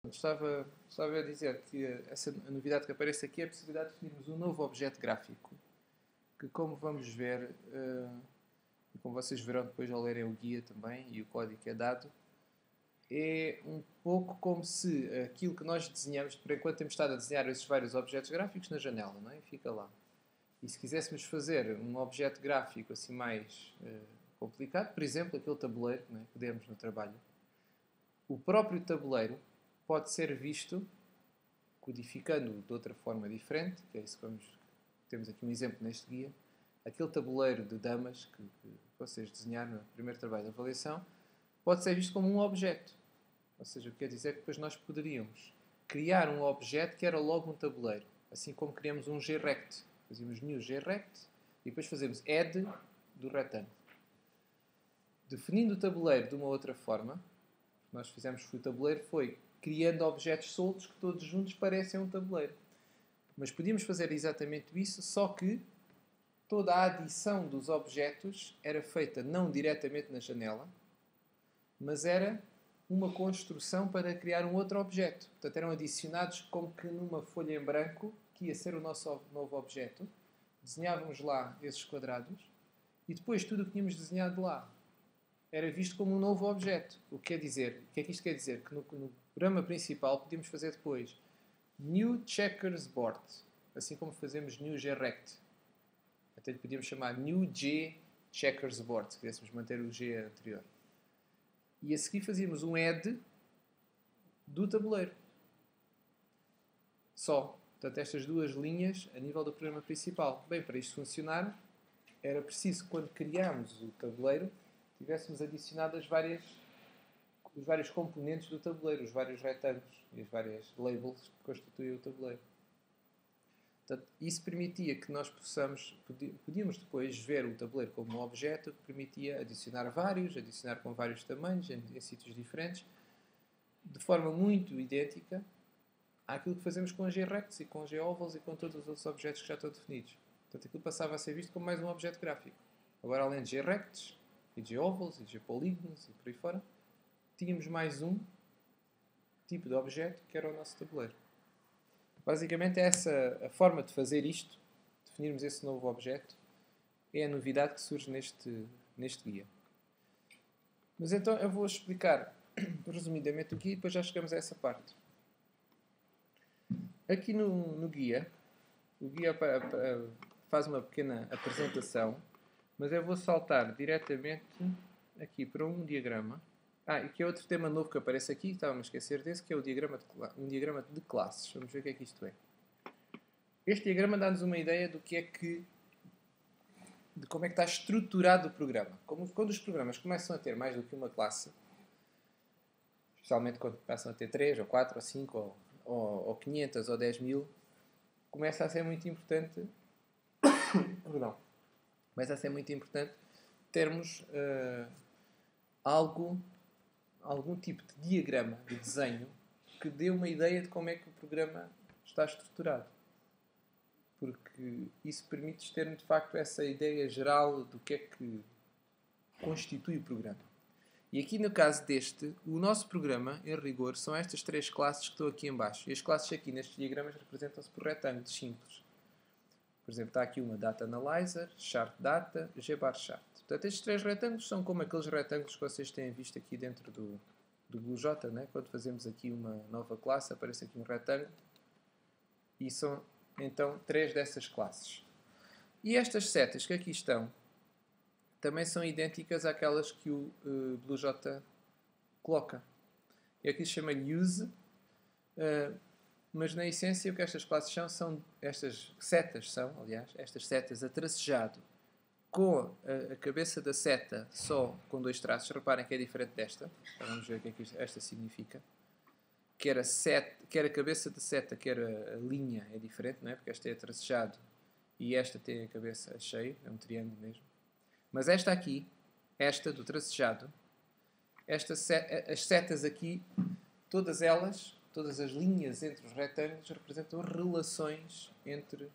Estava a dizer que essa novidade que aparece aqui é a possibilidade de definirmos um novo objeto gráfico, que como vamos ver, e como vocês verão depois ao lerem o guia também e o código que é dado, é um pouco como se aquilo que nós desenhamos, por enquanto temos estado a desenhar esses vários objetos gráficos na janela, não é? Fica lá. E se quiséssemos fazer um objeto gráfico assim mais complicado, por exemplo, aquele tabuleiro, não é? Que demos no trabalho, o próprio tabuleiro pode ser visto codificando de outra forma diferente, que é isso que temos aqui um exemplo neste guia. Aquele tabuleiro de damas que vocês desenharam no primeiro trabalho de avaliação pode ser visto como um objeto. Ou seja, o que quer dizer que depois nós poderíamos criar um objeto que era logo um tabuleiro, assim como criamos um Grect. Fazíamos new Grect e depois fazemos add do retângulo. Definindo o tabuleiro de uma outra forma, o que nós fizemos com o tabuleiro foi criando objetos soltos que todos juntos parecem um tabuleiro. Mas podíamos fazer exatamente isso, só que toda a adição dos objetos era feita não diretamente na janela, mas era uma construção para criar um outro objeto. Portanto, eram adicionados como que numa folha em branco, que ia ser o nosso novo objeto. Desenhávamos lá esses quadrados e depois tudo o que tínhamos desenhado lá era visto como um novo objeto. O que quer dizer? O que é que isto quer dizer? Que no programa principal podíamos fazer depois New Checkers Board, assim como fazemos New Grect. Até lhe podíamos chamar New G Checkers Board, se quiséssemos manter o G anterior. E a seguir fazíamos um add do tabuleiro. Só. Portanto, estas duas linhas a nível do programa principal. Bem, para isto funcionar, era preciso, quando criámos o tabuleiro, tivéssemos adicionado os vários componentes do tabuleiro, os vários retângulos e as várias labels que constituem o tabuleiro. Portanto, isso permitia que nós podíamos depois ver o tabuleiro como um objeto que permitia adicionar com vários tamanhos, em sítios diferentes, de forma muito idêntica àquilo que fazemos com Grects e com Govals e com todos os outros objetos que já estão definidos. Portanto, aquilo passava a ser visto como mais um objeto gráfico. Agora, além de Grects, e Govals, e Polygons, e por aí fora, tínhamos mais um tipo de objeto que era o nosso tabuleiro. Basicamente, essa a forma de fazer isto, definirmos esse novo objeto, é a novidade que surge neste guia. Mas então eu vou explicar resumidamente o guia e depois já chegamos a essa parte. Aqui no guia, o guia faz uma pequena apresentação, mas eu vou saltar diretamente aqui para um diagrama. E que é outro tema novo que aparece aqui, estava-me a esquecer desse, que é um diagrama de classes. Vamos ver o que é que isto é. Este diagrama dá-nos uma ideia de como é que está estruturado o programa. Quando os programas começam a ter mais do que uma classe, especialmente quando passam a ter 3, ou 4, ou 5, ou 500, ou 10.000, começa a ser muito importante termos algum tipo de diagrama, de desenho, que dê uma ideia de como é que o programa está estruturado. Porque isso permite ter, de facto, essa ideia geral do que é que constitui o programa. E aqui, no caso deste, o nosso programa, em rigor, são estas 3 classes que estão aqui em baixo. E as classes aqui nestes diagramas representam-se por retângulos simples. Por exemplo, está aqui uma Data Analyzer, Chart Data, GBar Chart. Portanto, estes 3 retângulos são como aqueles retângulos que vocês têm visto aqui dentro do BlueJ, né? Quando fazemos aqui uma nova classe, aparece aqui um retângulo. E são, então, 3 dessas classes. E estas setas que aqui estão também são idênticas àquelas que o BlueJ coloca. E aqui se chama Use, mas na essência o que estas classes estas setas a tracejado com a cabeça da seta só com 2 traços. Reparem que é diferente desta. Então vamos ver o que é que esta significa. Quer a cabeça da seta, quer a linha é diferente, não é? Porque esta é tracejado e esta tem a cabeça cheia, é um triângulo mesmo. Mas esta aqui, esta do tracejado, as setas aqui, todas as linhas entre os retângulos representam relações entre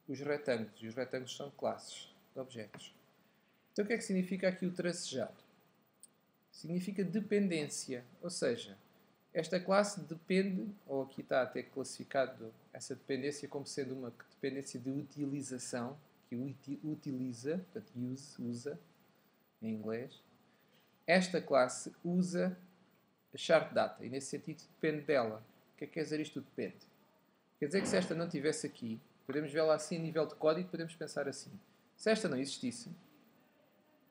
os retângulos. E os retângulos são classes de objetos. Então o que é que significa aqui o tracejado? Significa dependência. Ou seja, Esta classe depende, ou aqui está até classificado essa dependência como sendo uma dependência de utilização, que utiliza, portanto usa, em inglês. Esta classe usa a chart data e nesse sentido depende dela. O que é que quer dizer isto depende? Quer dizer que se esta não estivesse aqui, podemos vê-la assim a nível de código, podemos pensar assim. Se esta não existisse,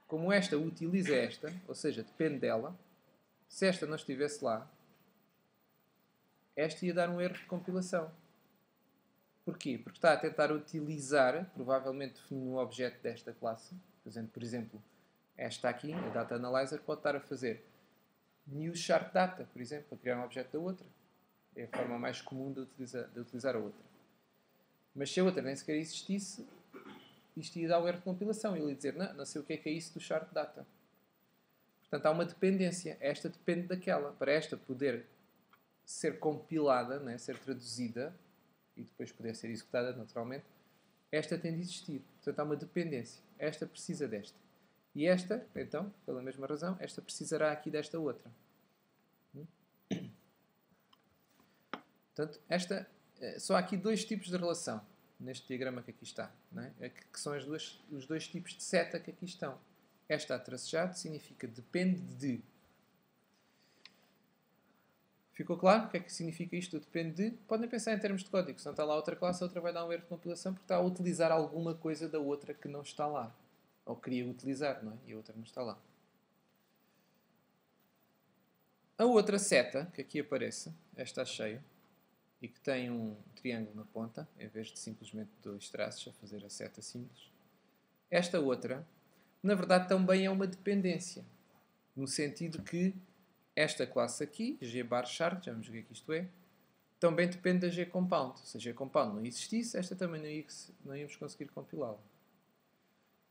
como esta utiliza esta, ou seja, depende dela, se esta não estivesse lá, esta ia dar um erro de compilação. Porquê? Porque está a tentar utilizar, provavelmente definindo um objeto desta classe, fazendo, por exemplo, esta aqui, a Data Analyzer, pode estar a fazer new chart data, por exemplo, para criar um objeto da outra. É a forma mais comum de utilizar a outra. Mas se a outra nem sequer existisse, isto ia dar o erro de compilação. Ele ia dizer, não sei o que é isso do chart data. Portanto, há uma dependência. Esta depende daquela. Para esta poder ser compilada, né, ser traduzida, e depois poder ser executada naturalmente, esta tem de existir. Portanto, há uma dependência. Esta precisa desta. E esta, então, pela mesma razão, esta precisará aqui desta outra. Portanto, só há aqui dois tipos de relação neste diagrama que aqui está, não é? Que são os dois tipos de seta que aqui estão. Esta a tracejado significa depende de. Ficou claro o que é que significa isto? Depende de. Podem pensar em termos de código. Se não está lá outra classe, a outra vai dar um erro de compilação porque está a utilizar alguma coisa da outra que não está lá. Ou queria utilizar, não é? E a outra não está lá. A outra seta que aqui aparece, esta a cheio, e que tem um triângulo na ponta, em vez de simplesmente dois traços a fazer a seta simples. Esta outra, na verdade, também é uma dependência. No sentido que esta classe aqui, gbarchart, já vamos ver o que isto é, também depende da gcompound. Se a gcompound não existisse, esta também não íamos conseguir compilá-la.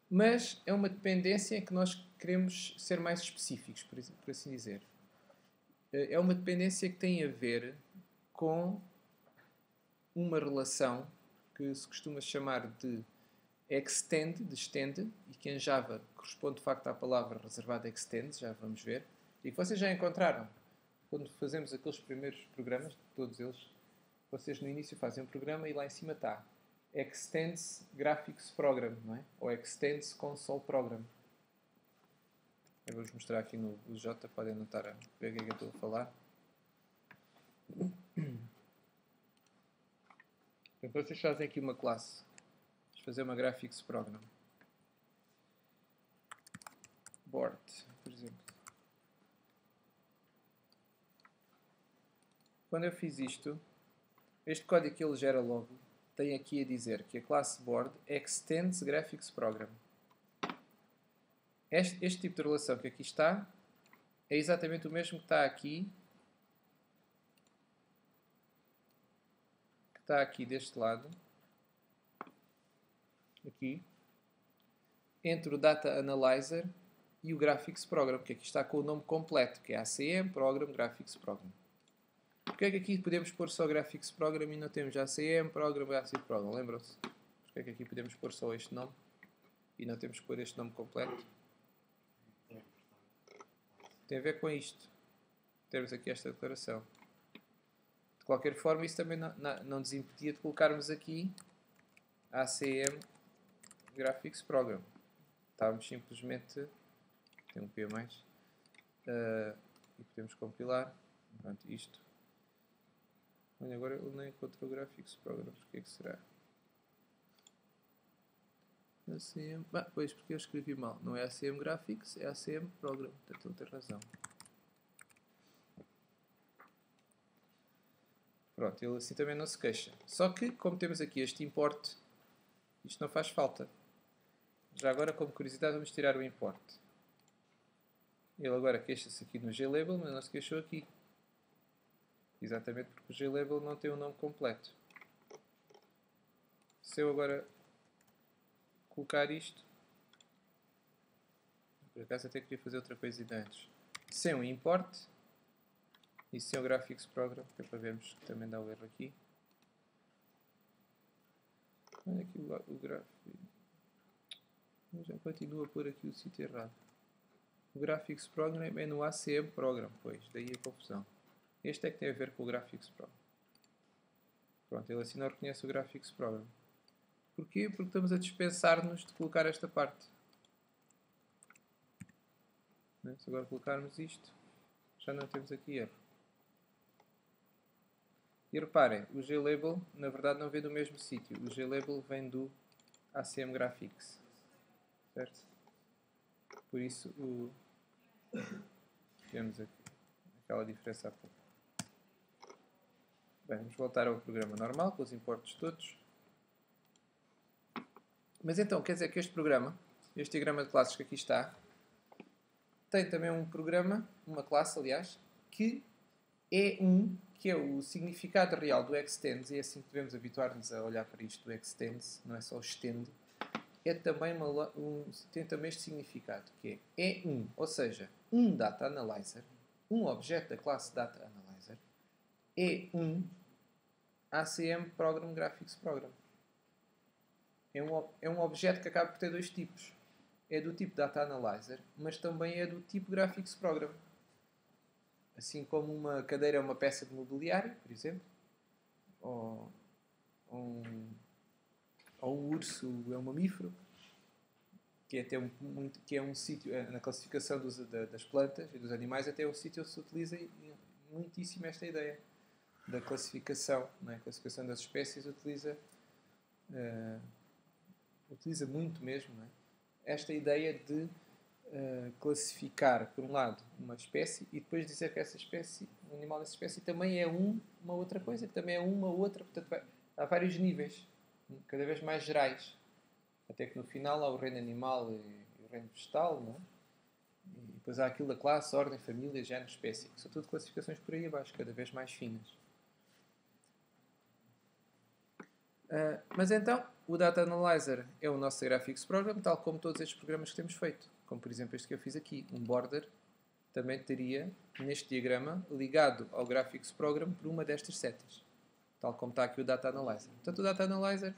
Mas é uma dependência em que nós queremos ser mais específicos, por assim dizer. É uma dependência que tem a ver com uma relação que se costuma chamar de extend, de estende, e que em Java corresponde de facto à palavra reservada extends, já vamos ver, e que vocês já encontraram quando fazemos aqueles primeiros programas, todos eles, vocês no início fazem um programa e lá em cima está Extends Graphics Program, não é? Ou Extends Console Program. Eu vou-vos mostrar aqui no J, podem anotar a ver o que é que eu estou a falar. Então vocês fazem aqui uma classe. Vamos fazer uma Graphics Program. Board, por exemplo. Quando eu fiz isto, este código que ele gera logo tem aqui a dizer que a classe Board extends Graphics Program. Este tipo de relação que aqui está é exatamente o mesmo que está aqui deste lado, aqui, entre o Data Analyzer e o Graphics Program, que aqui está com o nome completo, que é ACM Program Graphics Program. Porquê é que aqui podemos pôr só Graphics Program e não temos ACM Program Graphics Program? Lembram-se? Porquê é que aqui podemos pôr só este nome e não temos que pôr este nome completo? Tem a ver com isto. Temos aqui esta declaração. De qualquer forma, isso também não nos impedia de colocarmos aqui ACM Graphics Program. Estávamos simplesmente... Tem um P a mais. E podemos compilar. Pronto, isto. Olha, agora eu não encontro o Graphics Program. O que é que será? ACM... pois, porque eu escrevi mal. Não é ACM Graphics, é ACM Program. Portanto, ele tem razão. Pronto, ele assim também não se queixa. Só que, como temos aqui este import, isto não faz falta. Já agora, como curiosidade, vamos tirar o import. Ele agora queixa-se aqui no glabel, mas não se queixou aqui. Exatamente porque o glabel não tem o nome completo. Se eu agora colocar isto, por acaso até queria fazer outra coisa antes. Sem o import e sem o Graphics Program, que é para vermos que também dá o erro aqui. Olha aqui o gráfico. Já continua a pôr aqui o sítio errado. O Graphics Program é no ACM Program, pois, daí a confusão. Este é que tem a ver com o Graphics Program. Pronto, ele assim não reconhece o Graphics Program. Porquê? Porque estamos a dispensar-nos de colocar esta parte. Se agora colocarmos isto, já não temos aqui erro. E reparem, o glabel na verdade não vem do mesmo sítio. O glabel vem do ACM Graphics. Certo? Por isso temos aqui aquela diferença há pouco. Bem, vamos voltar ao programa normal, com os importos todos. Mas então, quer dizer que este programa, este diagrama de classes que aqui está, tem também um programa, uma classe, aliás, que é o significado real do extends, e é assim que devemos habituar-nos a olhar para isto do extends, não é só extend, é também tem também este significado, que é E1, ou seja, um Data Analyzer, um objeto da classe Data Analyzer, é um ACM Program Graphics Program. É um objeto que acaba por ter dois tipos. É do tipo Data Analyzer, mas também é do tipo Graphics Program. Assim como uma cadeira é uma peça de mobiliário, por exemplo, ou um urso é um mamífero, que é, até que é um sítio, na classificação das plantas e dos animais, até é um sítio onde se utiliza muitíssimo esta ideia da classificação. Não é? A classificação das espécies utiliza muito mesmo, não é? Esta ideia de classificar, por um lado, uma espécie e depois dizer que essa espécie, um animal dessa espécie também é uma outra coisa, que também é uma outra. Portanto, há vários níveis, cada vez mais gerais. Até que no final há o reino animal e o reino vegetal, não é? E depois há aquilo da classe, ordem, família, género, espécie. Que são tudo classificações por aí abaixo, cada vez mais finas. Mas então, o Data Analyzer é o nosso Graphics Program, tal como todos estes programas que temos feito. Como, por exemplo, este que eu fiz aqui. Um border também teria, neste diagrama, ligado ao Graphics Program por uma destas setas. Tal como está aqui o Data Analyzer. Portanto, o Data Analyzer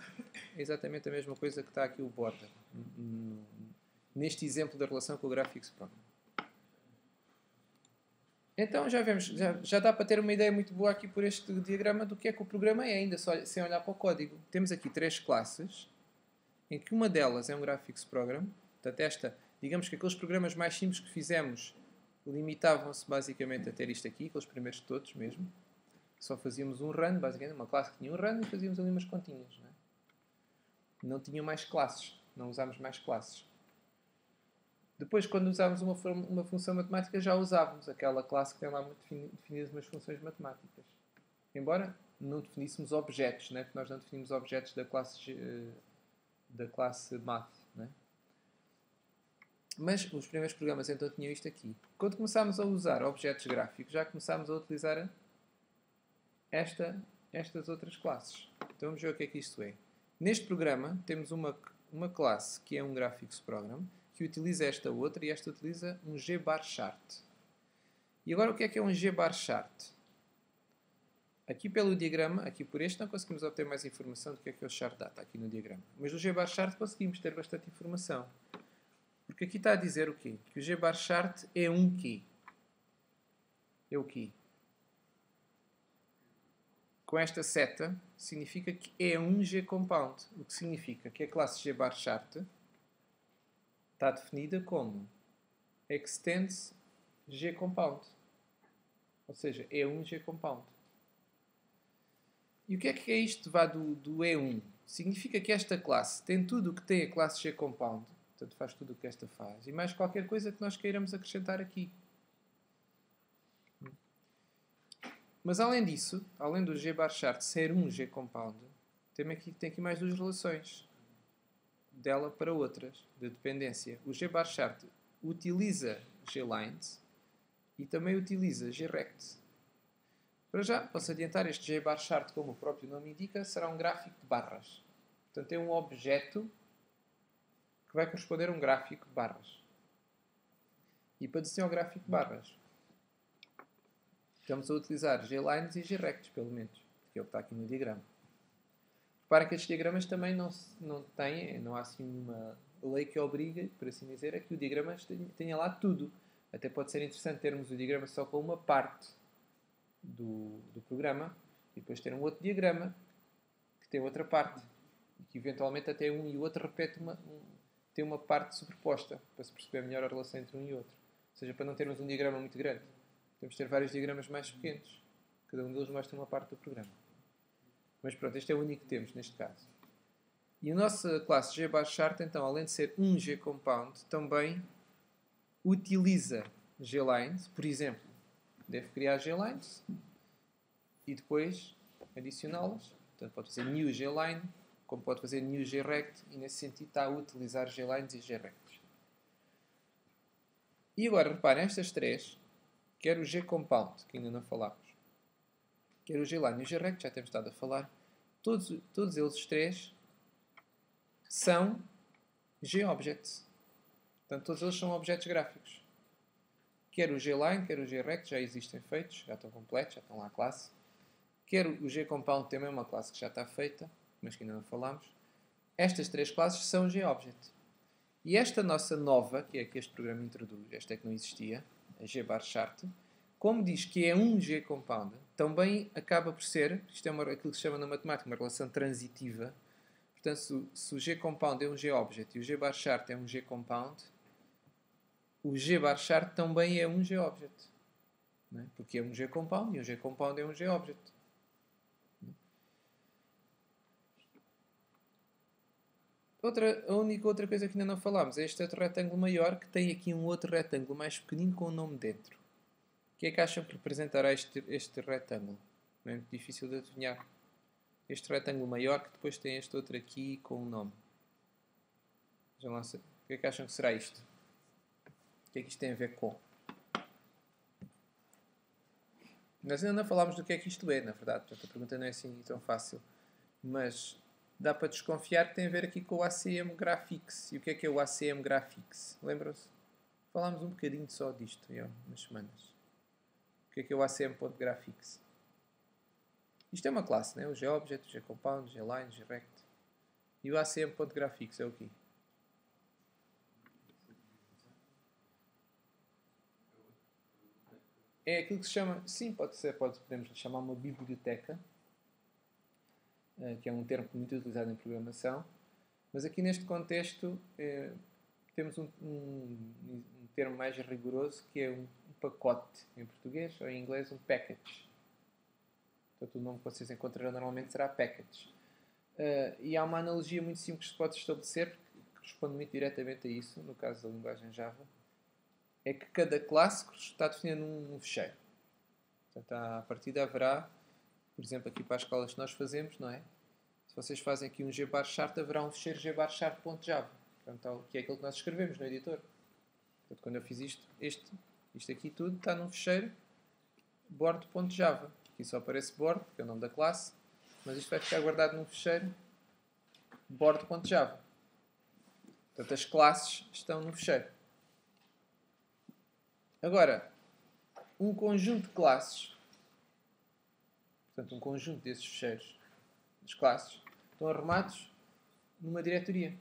é exatamente a mesma coisa que está aqui o border. Neste exemplo da relação com o Graphics Program. Então já vemos, já dá para ter uma ideia muito boa aqui por este diagrama do que é que o programa é, ainda só sem olhar para o código. Temos aqui três classes, em que uma delas é um Graphics Program. Portanto, digamos que aqueles programas mais simples que fizemos limitavam-se basicamente a ter isto aqui, aqueles primeiros de todos mesmo. Só fazíamos um run, basicamente, uma classe que tinha um run e fazíamos ali umas continhas. Não tinham mais classes, não usámos mais classes. Depois, quando usámos uma função matemática, já usávamos aquela classe que tem lá definidas umas funções matemáticas. Embora não definíssemos objetos, né? Porque nós não definimos objetos da classe math. Né? Mas os primeiros programas então tinham isto aqui. Quando começámos a usar objetos gráficos, já começámos a utilizar estas outras classes. Então vamos ver o que é que isto é. Neste programa temos uma classe que é um Graphics Program, que utiliza esta outra, e esta utiliza um gbarchart. E agora o que é um gbarchart? Aqui pelo diagrama, aqui por este, não conseguimos obter mais informação do que é o chart data, aqui no diagrama. Mas no gbarchart conseguimos ter bastante informação. Porque aqui está a dizer o quê? Que o gbarchart é um quê? É o quê? Com esta seta, significa que é um G-compound. O que significa que a classe gbarchart está definida como extends G-compound. Ou seja, é um G-compound. E o que é isto do E1? Significa que esta classe tem tudo o que tem a classe G-compound. Portanto, faz tudo o que esta faz. E mais qualquer coisa que nós queiramos acrescentar aqui. Mas além disso, além do gbarchart ser um G-compound, tem aqui mais duas relações. Dela para outras, de dependência. O gbarchart utiliza glines e também utiliza grect. Para já, posso adiantar, este gbarchart, como o próprio nome indica, será um gráfico de barras. Portanto, é um objeto que vai corresponder a um gráfico de barras. E para dizer ao gráfico de barras, estamos a utilizar glines e grects, pelo menos, que é o que está aqui no diagrama. Repara que estes diagramas também não há assim uma lei que obriga, por assim dizer, a que o diagrama tenha lá tudo. Até pode ser interessante termos o diagrama só com uma parte. do programa e depois ter um outro diagrama que tem outra parte e que eventualmente até um e o outro repete tem uma parte sobreposta para se perceber melhor a relação entre um e outro. Ou seja, para não termos um diagrama muito grande, temos de ter vários diagramas mais pequenos. Cada um deles mostra uma parte do programa. Mas pronto, este é o único que temos neste caso. E a nossa classe GBarChart, então, além de ser um GCompound, também utiliza glines. Por exemplo, deve criar glines e depois adicioná-las. Portanto, pode fazer new gline, como pode fazer new grect, e nesse sentido está a utilizar glines e grects. E agora, reparem, estas três, quer o GCompound, que ainda não falámos, quer o gline e o grect, já temos estado a falar, todos eles os três são GObjects. Portanto, todos eles são objetos gráficos. Quer o gline, quer o grect já existem feitos, já estão completos, já estão lá a classe. Quer o GCompound também é uma classe que já está feita, mas que ainda não falámos. Estas três classes são GObject. E esta nossa nova, que é a que este programa introduz, esta é que não existia, a GBarChart, como diz que é um GCompound, também acaba por ser, isto é aquilo que se chama na matemática, uma relação transitiva. Portanto, se o GCompound é um GObject e o GBarChart é um GCompound, o GBarChart também é um GObject. Não é? Porque é um GCompound e um GCompound é um GObject. A única outra coisa que ainda não falámos é este outro retângulo maior que tem aqui um outro retângulo mais pequenino com um nome dentro. O que é que acham que representará este retângulo? Não é muito difícil de adivinhar. Este retângulo maior que depois tem este outro aqui com um nome. Vejam lá, o que é que acham que será isto? O que é que isto tem a ver com? Nós ainda não falámos do que é que isto é, na verdade. Portanto, a pergunta não é assim tão fácil. Mas dá para desconfiar que tem a ver aqui com o ACM Graphics. E o que é o ACM Graphics? Lembram-se? Falámos um bocadinho só disto há umas semanas. O que é o ACM.Graphics? Isto é uma classe, né? O GObject, o GCompound, o GLine, o GRect. E o ACM.Graphics é o quê? É aquilo que se chama... Sim, podemos chamar uma biblioteca, que é um termo muito utilizado em programação. Mas aqui neste contexto temos um termo mais rigoroso, que é um pacote em português, ou em inglês um package. Portanto, o nome que vocês encontrarão normalmente será package. E há uma analogia muito simples que se pode estabelecer, que responde muito diretamente a isso, no caso da linguagem Java, é que cada classe está definida num fecheiro. Portanto, à partida haverá, por exemplo, aqui para as escolas que nós fazemos, não é? Se vocês fazem aqui um GBarChart, haverá um fecheiro gbarchart.java, portanto, que é aquilo que nós escrevemos no editor. Portanto, quando eu fiz isto aqui tudo está num fecheiro board.java. Aqui só aparece board, que é o nome da classe, mas isto vai ficar guardado num fecheiro board.java. Portanto, as classes estão no fecheiro. Agora, um conjunto de classes, portanto, um conjunto desses fecheiros, das classes, estão arrumados numa diretoria.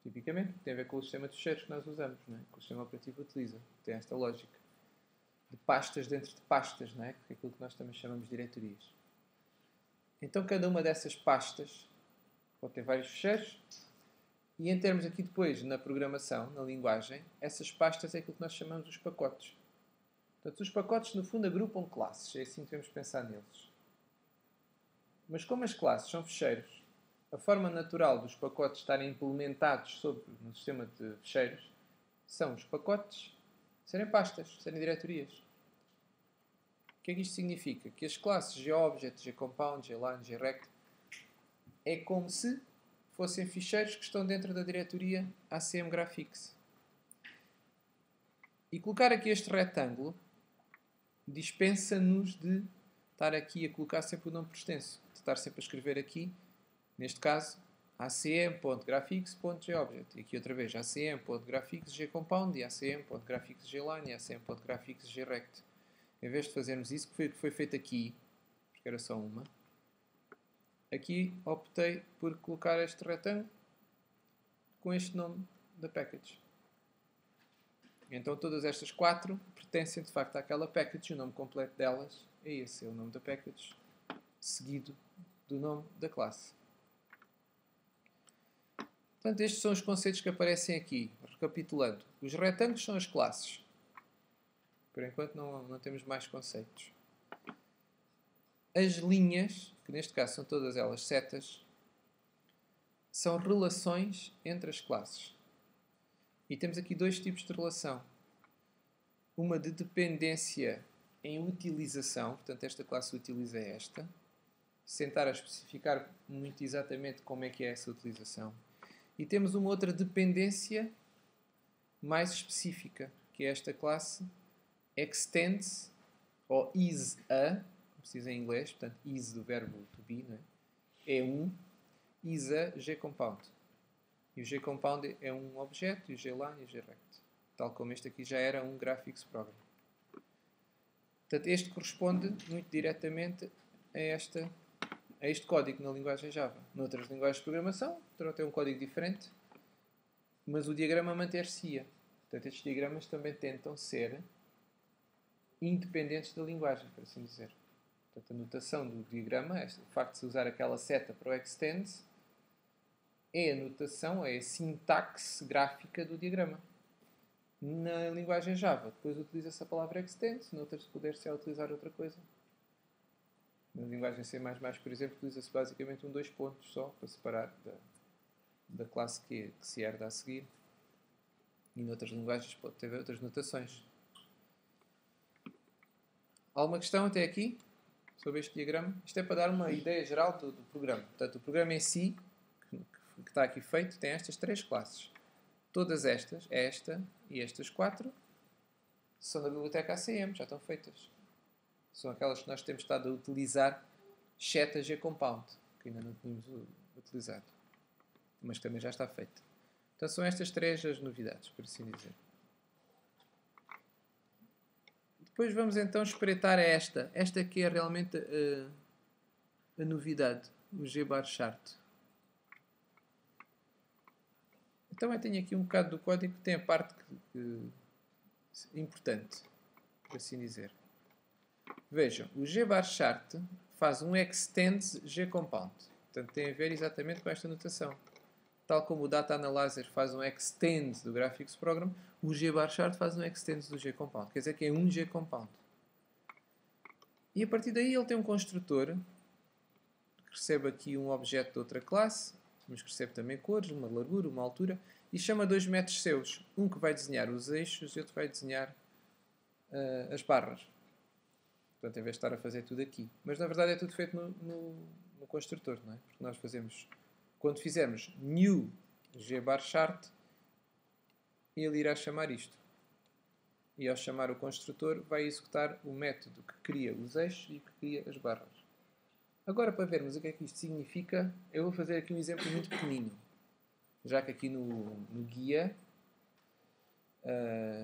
Tipicamente, tem a ver com o sistema de fecheiros que nós usamos, não é? Que o sistema operativo utiliza. Tem esta lógica de pastas dentro de pastas, não é? Que é aquilo que nós também chamamos de diretorias. Então, cada uma dessas pastas pode ter vários fecheiros. E em termos aqui depois, na programação, na linguagem, essas pastas é aquilo que nós chamamos de pacotes. Portanto, os pacotes, no fundo, agrupam classes. É assim que devemos pensar neles. Mas como as classes são fecheiros, a forma natural dos pacotes estarem implementados no sistema de fecheiros são os pacotes serem pastas, serem diretorias. O que é que isto significa? Que as classes GObject, GCompound, GLine, GRect é como se fossem ficheiros que estão dentro da diretoria ACM Graphics. E colocar aqui este retângulo dispensa-nos de estar aqui a colocar sempre o nome por extenso. De estar sempre a escrever aqui, neste caso, acm.graphics.geobject. E aqui outra vez, acm.graphics.gcompound e acm.graphics.gline e acm.graphics.grect. Em vez de fazermos isso, que foi feito aqui, porque era só uma, aqui optei por colocar este retângulo com este nome da package. Então todas estas 4 pertencem de facto àquela package. O nome completo delas é esse, é o nome da package, seguido do nome da classe. Portanto, estes são os conceitos que aparecem aqui. Recapitulando, os retângulos são as classes. Por enquanto não temos mais conceitos. As linhas, que neste caso são todas elas setas, são relações entre as classes. E temos aqui 2 tipos de relação. Uma de dependência em utilização, portanto esta classe utiliza esta, sem estar a especificar muito exatamente como é que é essa utilização. E temos uma outra dependência mais específica, que é esta classe extends, ou is a, como se diz em inglês, portanto is do verbo to be, não é? É is a GCompound. E o GCompound é um objeto, e o GLine e o GRect. Tal como este aqui já era um Graphics Program. Portanto, este corresponde muito diretamente a este código na linguagem Java. Noutras linguagens de programação, terão ter um código diferente, mas o diagrama manter-se-ia. Portanto, estes diagramas também tentam ser independentes da linguagem, por assim dizer. Portanto, a notação do diagrama, o facto de se usar aquela seta para o extends, é a notação, é a sintaxe gráfica do diagrama. Na linguagem Java, depois utiliza-se a palavra extends, noutras poder-se a utilizar outra coisa. Na linguagem C++, por exemplo, utiliza-se basicamente 2 pontos só para separar da classe que se herda a seguir. E noutras linguagens pode ter outras notações. Alguma questão até aqui sobre este diagrama? Isto é para dar uma ideia geral do programa. Portanto, o programa em si, que está aqui feito, tem estas 3 classes. Todas estas, esta e estas 4, são da biblioteca ACM, já estão feitas. São aquelas que nós temos estado a utilizar, exceto a GCompound, que ainda não tínhamos utilizado, mas que também já está feita. Então são estas 3 as novidades, por assim dizer. Depois vamos então espreitar esta. Esta aqui é realmente a novidade, o GBarChart. Então eu tenho aqui um bocado do código que tem a parte importante, por assim dizer. Vejam, o GBarChart faz um extends GCompound. Portanto, tem a ver exatamente com esta notação. Tal como o Data Analyzer faz um extend do Graphics Program, o GBarChart faz um extend do GCompound. Quer dizer que é um GCompound. E a partir daí ele tem um construtor que recebe aqui um objeto de outra classe, mas que recebe também cores, uma largura, uma altura, e chama 2 métodos seus. Um que vai desenhar os eixos e outro vai desenhar as barras. Portanto, em vez de estar a fazer tudo aqui. Mas, na verdade, é tudo feito no construtor, não é? Porque nós fazemos, quando fizermos new GBarChart, ele irá chamar isto. E, ao chamar o construtor, vai executar o método que cria os eixos e que cria as barras. Agora, para vermos o que é que isto significa, eu vou fazer aqui um exemplo muito pequenino. Já que aqui no guia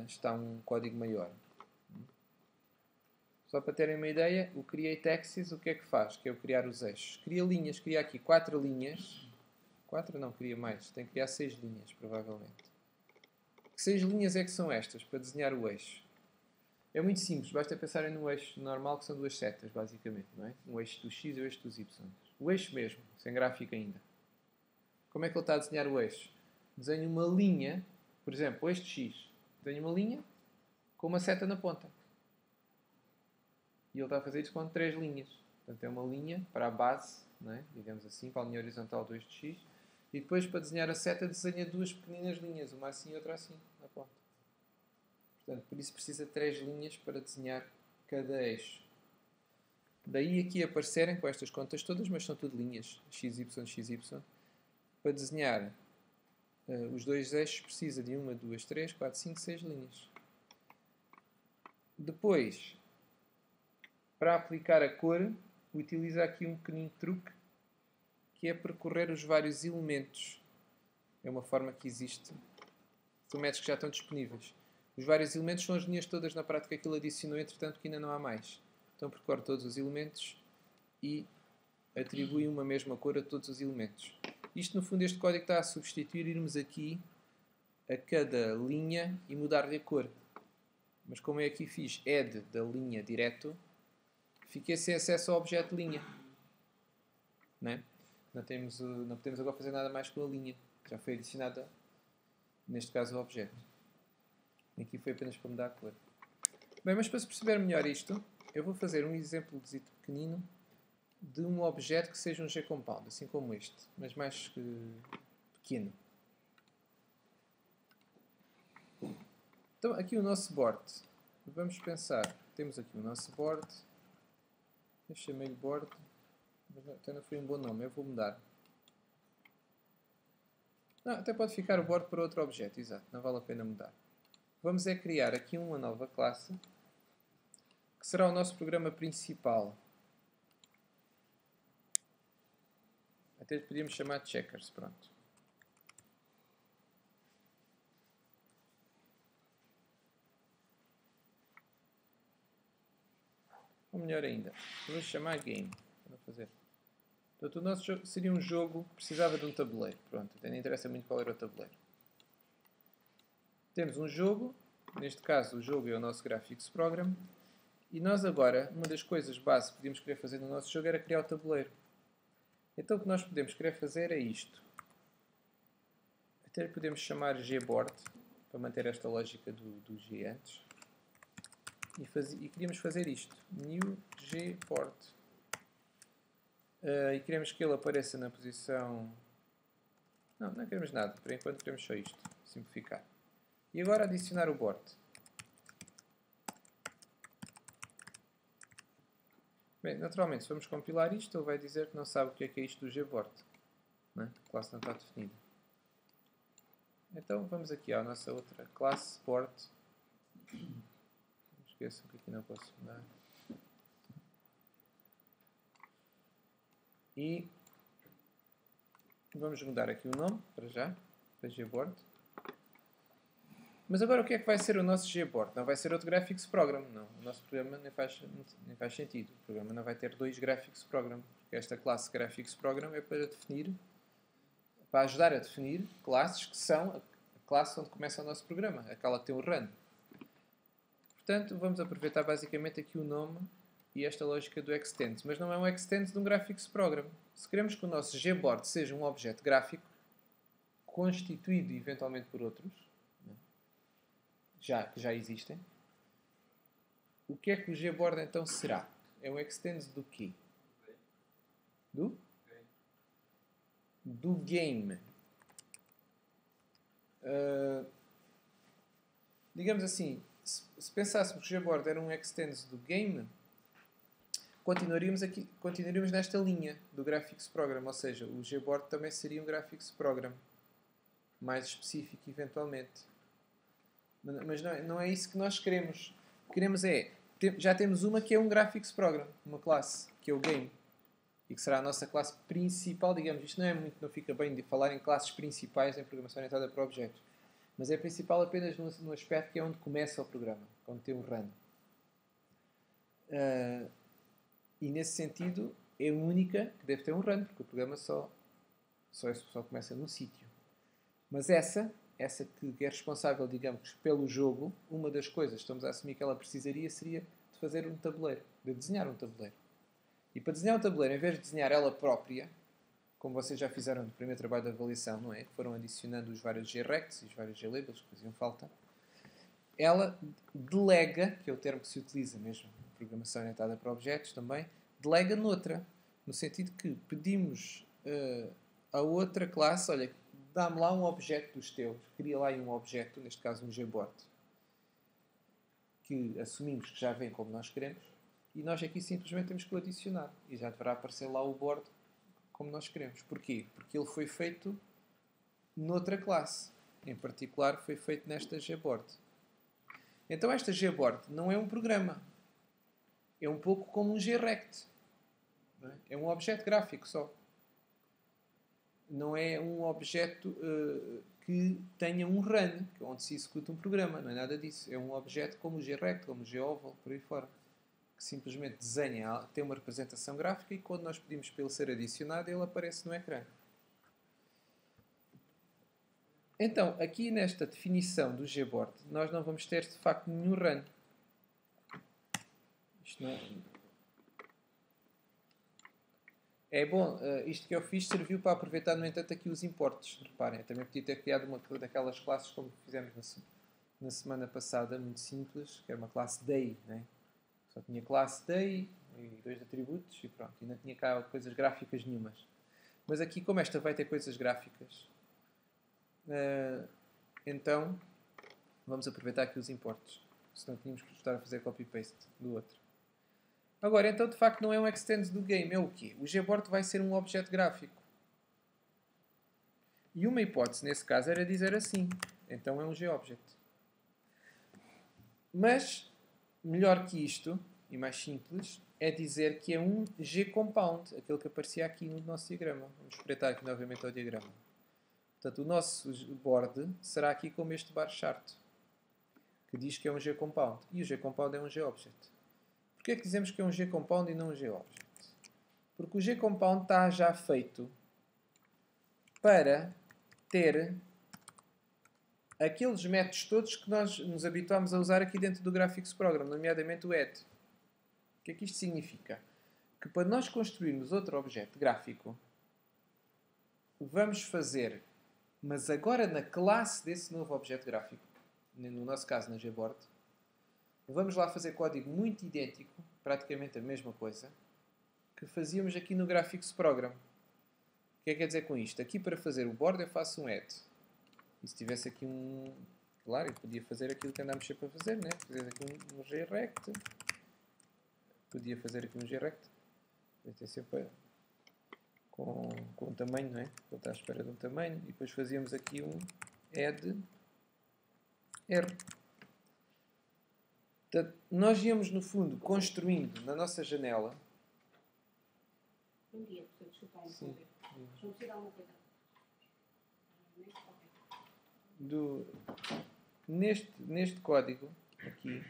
está um código maior. Só para terem uma ideia, o createAxis o que é que faz? Que é o criar os eixos. Cria linhas, cria aqui 4 linhas. 4 não, cria mais. Tem que criar 6 linhas, provavelmente. Que 6 linhas é que são estas, para desenhar o eixo? É muito simples, basta pensarem no eixo normal, que são 2 setas, basicamente, não é? Um eixo do X e o eixo dos Y. O eixo mesmo, sem gráfico ainda. Como é que ele está a desenhar o eixo? Desenha uma linha, por exemplo, o eixo de X. Desenha uma linha com uma seta na ponta. E ele está a fazer isso com 3 linhas. Portanto, é uma linha para a base, não é? Digamos assim, para a linha horizontal do eixo de X. E depois, para desenhar a seta, desenha 2 pequeninas linhas, uma assim e outra assim, na ponta. Portanto, por isso precisa de 3 linhas para desenhar cada eixo. Daí aqui aparecerem com estas contas todas, mas são tudo linhas, XY, XY. Para desenhar os 2 eixos precisa de 1, 2, 3, 4, 5, 6 linhas. Depois, para aplicar a cor, utiliza aqui um pequenino truque, que é percorrer os vários elementos. É uma forma que existe. São métodos que já estão disponíveis. Os vários elementos são as linhas todas na prática que ele adicionou, entretanto que ainda não há mais. Então percorre todos os elementos e atribui uma mesma cor a todos os elementos. Isto, no fundo, este código está a substituir irmos aqui a cada linha e mudar-lhe a cor. Mas como eu aqui fiz add da linha direto, fiquei sem acesso ao objeto linha. Não é? Não podemos agora fazer nada mais com a linha. Já foi adicionada, neste caso, ao objeto. Aqui foi apenas para mudar a cor. Bem, mas para se perceber melhor isto, eu vou fazer um exemplo pequenino de um objeto que seja um G-compound, assim como este, mas mais pequeno. Então, aqui o nosso board. Vamos pensar. Temos aqui o nosso board. Eu chamei-lhe board, mas até não foi um bom nome. Eu vou mudar. Não, até pode ficar o board para outro objeto, exato. Não vale a pena mudar. Vamos criar aqui uma nova classe, que será o nosso programa principal. Até podíamos chamar de checkers, pronto. Ou melhor ainda, vou chamar game. Para fazer. Portanto, o nosso jogo seria um jogo que precisava de um tabuleiro. Pronto, até não interessa muito qual era o tabuleiro. Temos um jogo, neste caso o jogo é o nosso Graphics Program, e nós agora, uma das coisas base que podíamos querer fazer no nosso jogo era criar o tabuleiro. Então o que nós podemos querer fazer é isto. Até podemos chamar gboard, para manter esta lógica do G antes. E queríamos fazer isto. New gboard. E queremos que ele apareça na posição... Não queremos nada. Por enquanto queremos só isto. Simplificar. E agora adicionar o board. Bem, naturalmente, se vamos compilar isto, ele vai dizer que não sabe o que é isto do gboard. Não é? A classe não está definida. Então vamos aqui à nossa outra classe, board. Não esqueçam que aqui não posso mudar. E vamos mudar aqui o nome, para já, para gboard. Mas agora o que é que vai ser o nosso gboard? Não vai ser outro graphics program, não. O nosso programa nem faz sentido. O programa não vai ter dois graphics program, porque esta classe graphics program é para ajudar a definir classes que são a classe onde começa o nosso programa, aquela que tem o run. Portanto, vamos aproveitar basicamente aqui o nome e esta lógica do extend, mas não é um extend de um graphics program. Se queremos que o nosso gboard seja um objeto gráfico, constituído eventualmente por outros, que já existem, o que é que o gboard então será? É um extend do quê? Do game. Digamos assim, se pensássemos que o gboard era um extend do game, continuaríamos nesta linha do Graphics Program, ou seja, o gboard também seria um Graphics Program, mais específico eventualmente. Mas não é isso que nós queremos. O que queremos é, já temos uma que é um Graphics Program, uma classe, que é o game, e que será a nossa classe principal, digamos. Isto não fica bem de falar em classes principais em programação orientada para objetos, mas é principal apenas no aspecto que é onde começa o programa, onde tem um run. E nesse sentido é a única que deve ter um run, porque o programa só começa num sítio. Mas essa que é responsável, digamos, pelo jogo, uma das coisas que estamos a assumir que ela precisaria seria de fazer um tabuleiro, de desenhar um tabuleiro. E para desenhar um tabuleiro, em vez de desenhar ela própria, como vocês já fizeram no primeiro trabalho de avaliação, não é? Que foram adicionando os vários G-Rects e os vários G-Labels que faziam falta, ela delega, que é o termo que se utiliza mesmo em programação orientada para objetos também, delega noutra, no sentido que pedimos a outra classe, olha, dá-me lá um objeto dos teus, cria lá um objeto, neste caso um gboard, que assumimos que já vem como nós queremos, e nós aqui simplesmente temos que o adicionar, e já deverá aparecer lá o board como nós queremos. Porquê? Porque ele foi feito noutra classe, em particular foi feito nesta gboard. Então esta gboard não é um programa, é um pouco como um grect, não é? É um objeto gráfico só. Não é um objeto que tenha um run, onde se executa um programa. Não é nada disso. É um objeto como o grect, como o goval, por aí fora. Que simplesmente desenha, tem uma representação gráfica e quando nós pedimos para ele ser adicionado, ele aparece no ecrã. Então, aqui nesta definição do Gboard, nós não vamos ter de facto nenhum run. Isto não é bom, isto que eu fiz serviu para aproveitar, no entanto, aqui os importes. Reparem, eu também podia ter criado uma daquelas classes como fizemos na semana passada, muito simples, que era uma classe day, né? Só tinha classe day e 2 atributos e pronto. E não tinha cá coisas gráficas nenhumas. Mas aqui, como esta vai ter coisas gráficas, então vamos aproveitar aqui os importes. Senão tínhamos que estar a fazer copy-paste do outro. Agora, então, de facto, não é um extend do game. É o quê? O Gboard vai ser um objeto gráfico. E uma hipótese, nesse caso, era dizer assim. Então é um GObject. Mas, melhor que isto, e mais simples, é dizer que é um GCompound, aquele que aparecia aqui no nosso diagrama. Vamos espreitar aqui novamente ao diagrama. Portanto, o nosso board será aqui como este bar chart, que diz que é um GCompound. E o GCompound é um GObject. Porquê é que dizemos que é um GCompound e não um GObject? Porque o GCompound está já feito para ter aqueles métodos todos que nós nos habituámos a usar aqui dentro do Graphics Program, nomeadamente o add. O que é que isto significa? Que para nós construirmos outro objeto gráfico, vamos fazer, mas agora na classe desse novo objeto gráfico, no nosso caso na Gboard, vamos lá fazer código muito idêntico, praticamente a mesma coisa, que fazíamos aqui no Graphics Program. O que é que quer dizer com isto? Aqui para fazer o board eu faço um add. E se tivesse aqui um... Claro, eu podia fazer aquilo que andámos sempre a fazer, né? Fazer aqui um grect. Podia fazer aqui um grect. Podia ter sempre com um tamanho, não é? Vou estar à espera de um tamanho. E depois fazíamos aqui um add R. Portanto, nós íamos, no fundo, construindo na nossa janela... Um dia, desculpa aí, deixa-me tirar uma coisa. Neste código aqui,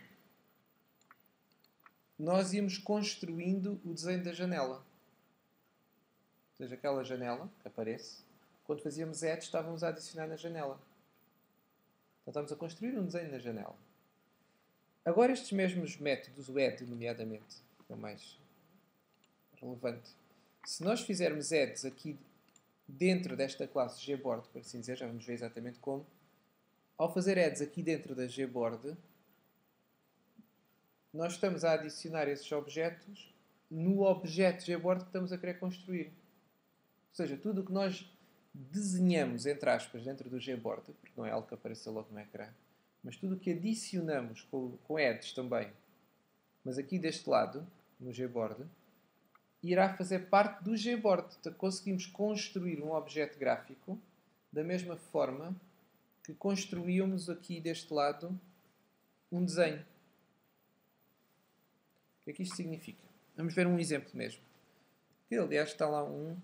nós íamos construindo o desenho da janela. Ou seja, aquela janela que aparece, quando fazíamos add, estávamos a adicionar na janela. Então estamos a construir um desenho na janela. Agora estes mesmos métodos, o add nomeadamente, que é o mais relevante, se nós fizermos adds aqui dentro desta classe Gboard, por assim dizer, já vamos ver exatamente como, ao fazer adds aqui dentro da Gboard, nós estamos a adicionar esses objetos no objeto Gboard que estamos a querer construir. Ou seja, tudo o que nós desenhamos, entre aspas, dentro do Gboard, porque não é algo que apareça logo no ecrã, mas tudo o que adicionamos com adds também, mas aqui deste lado, no Gboard, irá fazer parte do Gboard. Então, conseguimos construir um objeto gráfico da mesma forma que construíamos aqui deste lado um desenho. O que é que isto significa? Vamos ver um exemplo mesmo. Que, aliás, está lá um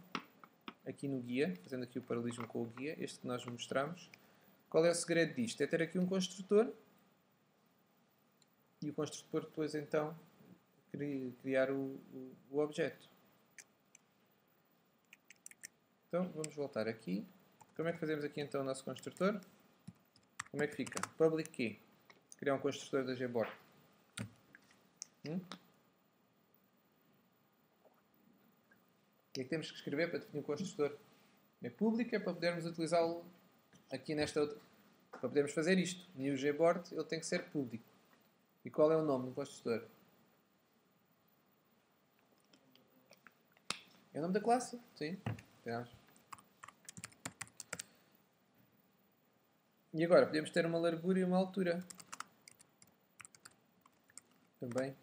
aqui no guia, fazendo aqui o paralelismo com o guia, este que nós mostramos. Qual é o segredo disto? É ter aqui um construtor e o construtor depois então criar o objeto. Então vamos voltar aqui. Como é que fazemos aqui então o nosso construtor? Como é que fica? Public key. Criar um construtor da Gboard. O que é que temos que escrever para definir o construtor? É público, é para podermos utilizá-lo aqui nesta outra. Para podermos fazer isto. New Gboard, ele tem que ser público. E qual é o nome do construtor? É o nome da classe? Sim. E agora, podemos ter uma largura e uma altura. Também.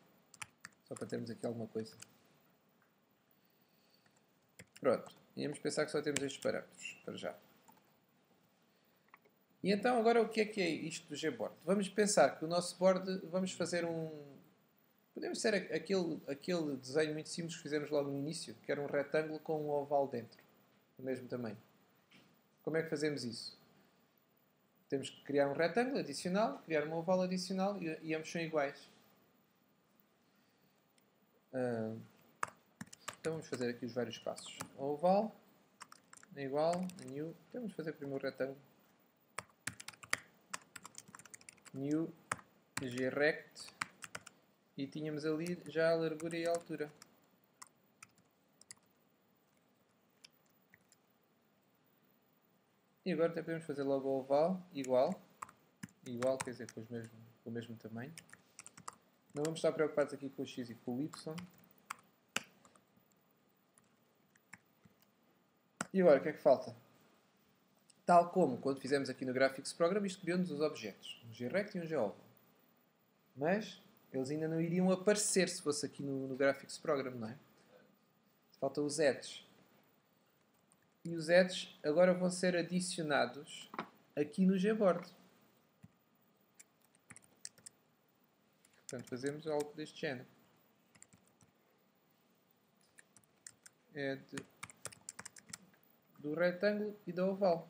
Só para termos aqui alguma coisa. Pronto. Íamos pensar que só temos estes parâmetros. Para já. E então, agora o que é isto do Gboard? Vamos pensar que o nosso board, vamos fazer um... Podemos ser aquele desenho muito simples que fizemos logo no início, que era um retângulo com um oval dentro. Do mesmo tamanho. Como é que fazemos isso? Temos que criar um retângulo adicional, criar um oval adicional e ambos são iguais. Então vamos fazer aqui os vários passos. Oval, igual, new. Então vamos fazer primeiro o retângulo. new grect e tínhamos ali já a largura e a altura. E agora até podemos fazer logo o oval igual, quer dizer, com o mesmo tamanho. Não vamos estar preocupados aqui com o x e com o y. E agora o que é que falta? Tal como quando fizemos aqui no Graphics Program, isto criou-nos os objetos, um grect e um goval. Mas eles ainda não iriam aparecer se fosse aqui no Graphics Program, não é? Faltam os edges. E os edges agora vão ser adicionados aqui no Gboard. Portanto, fazemos algo deste género. Do retângulo e do oval.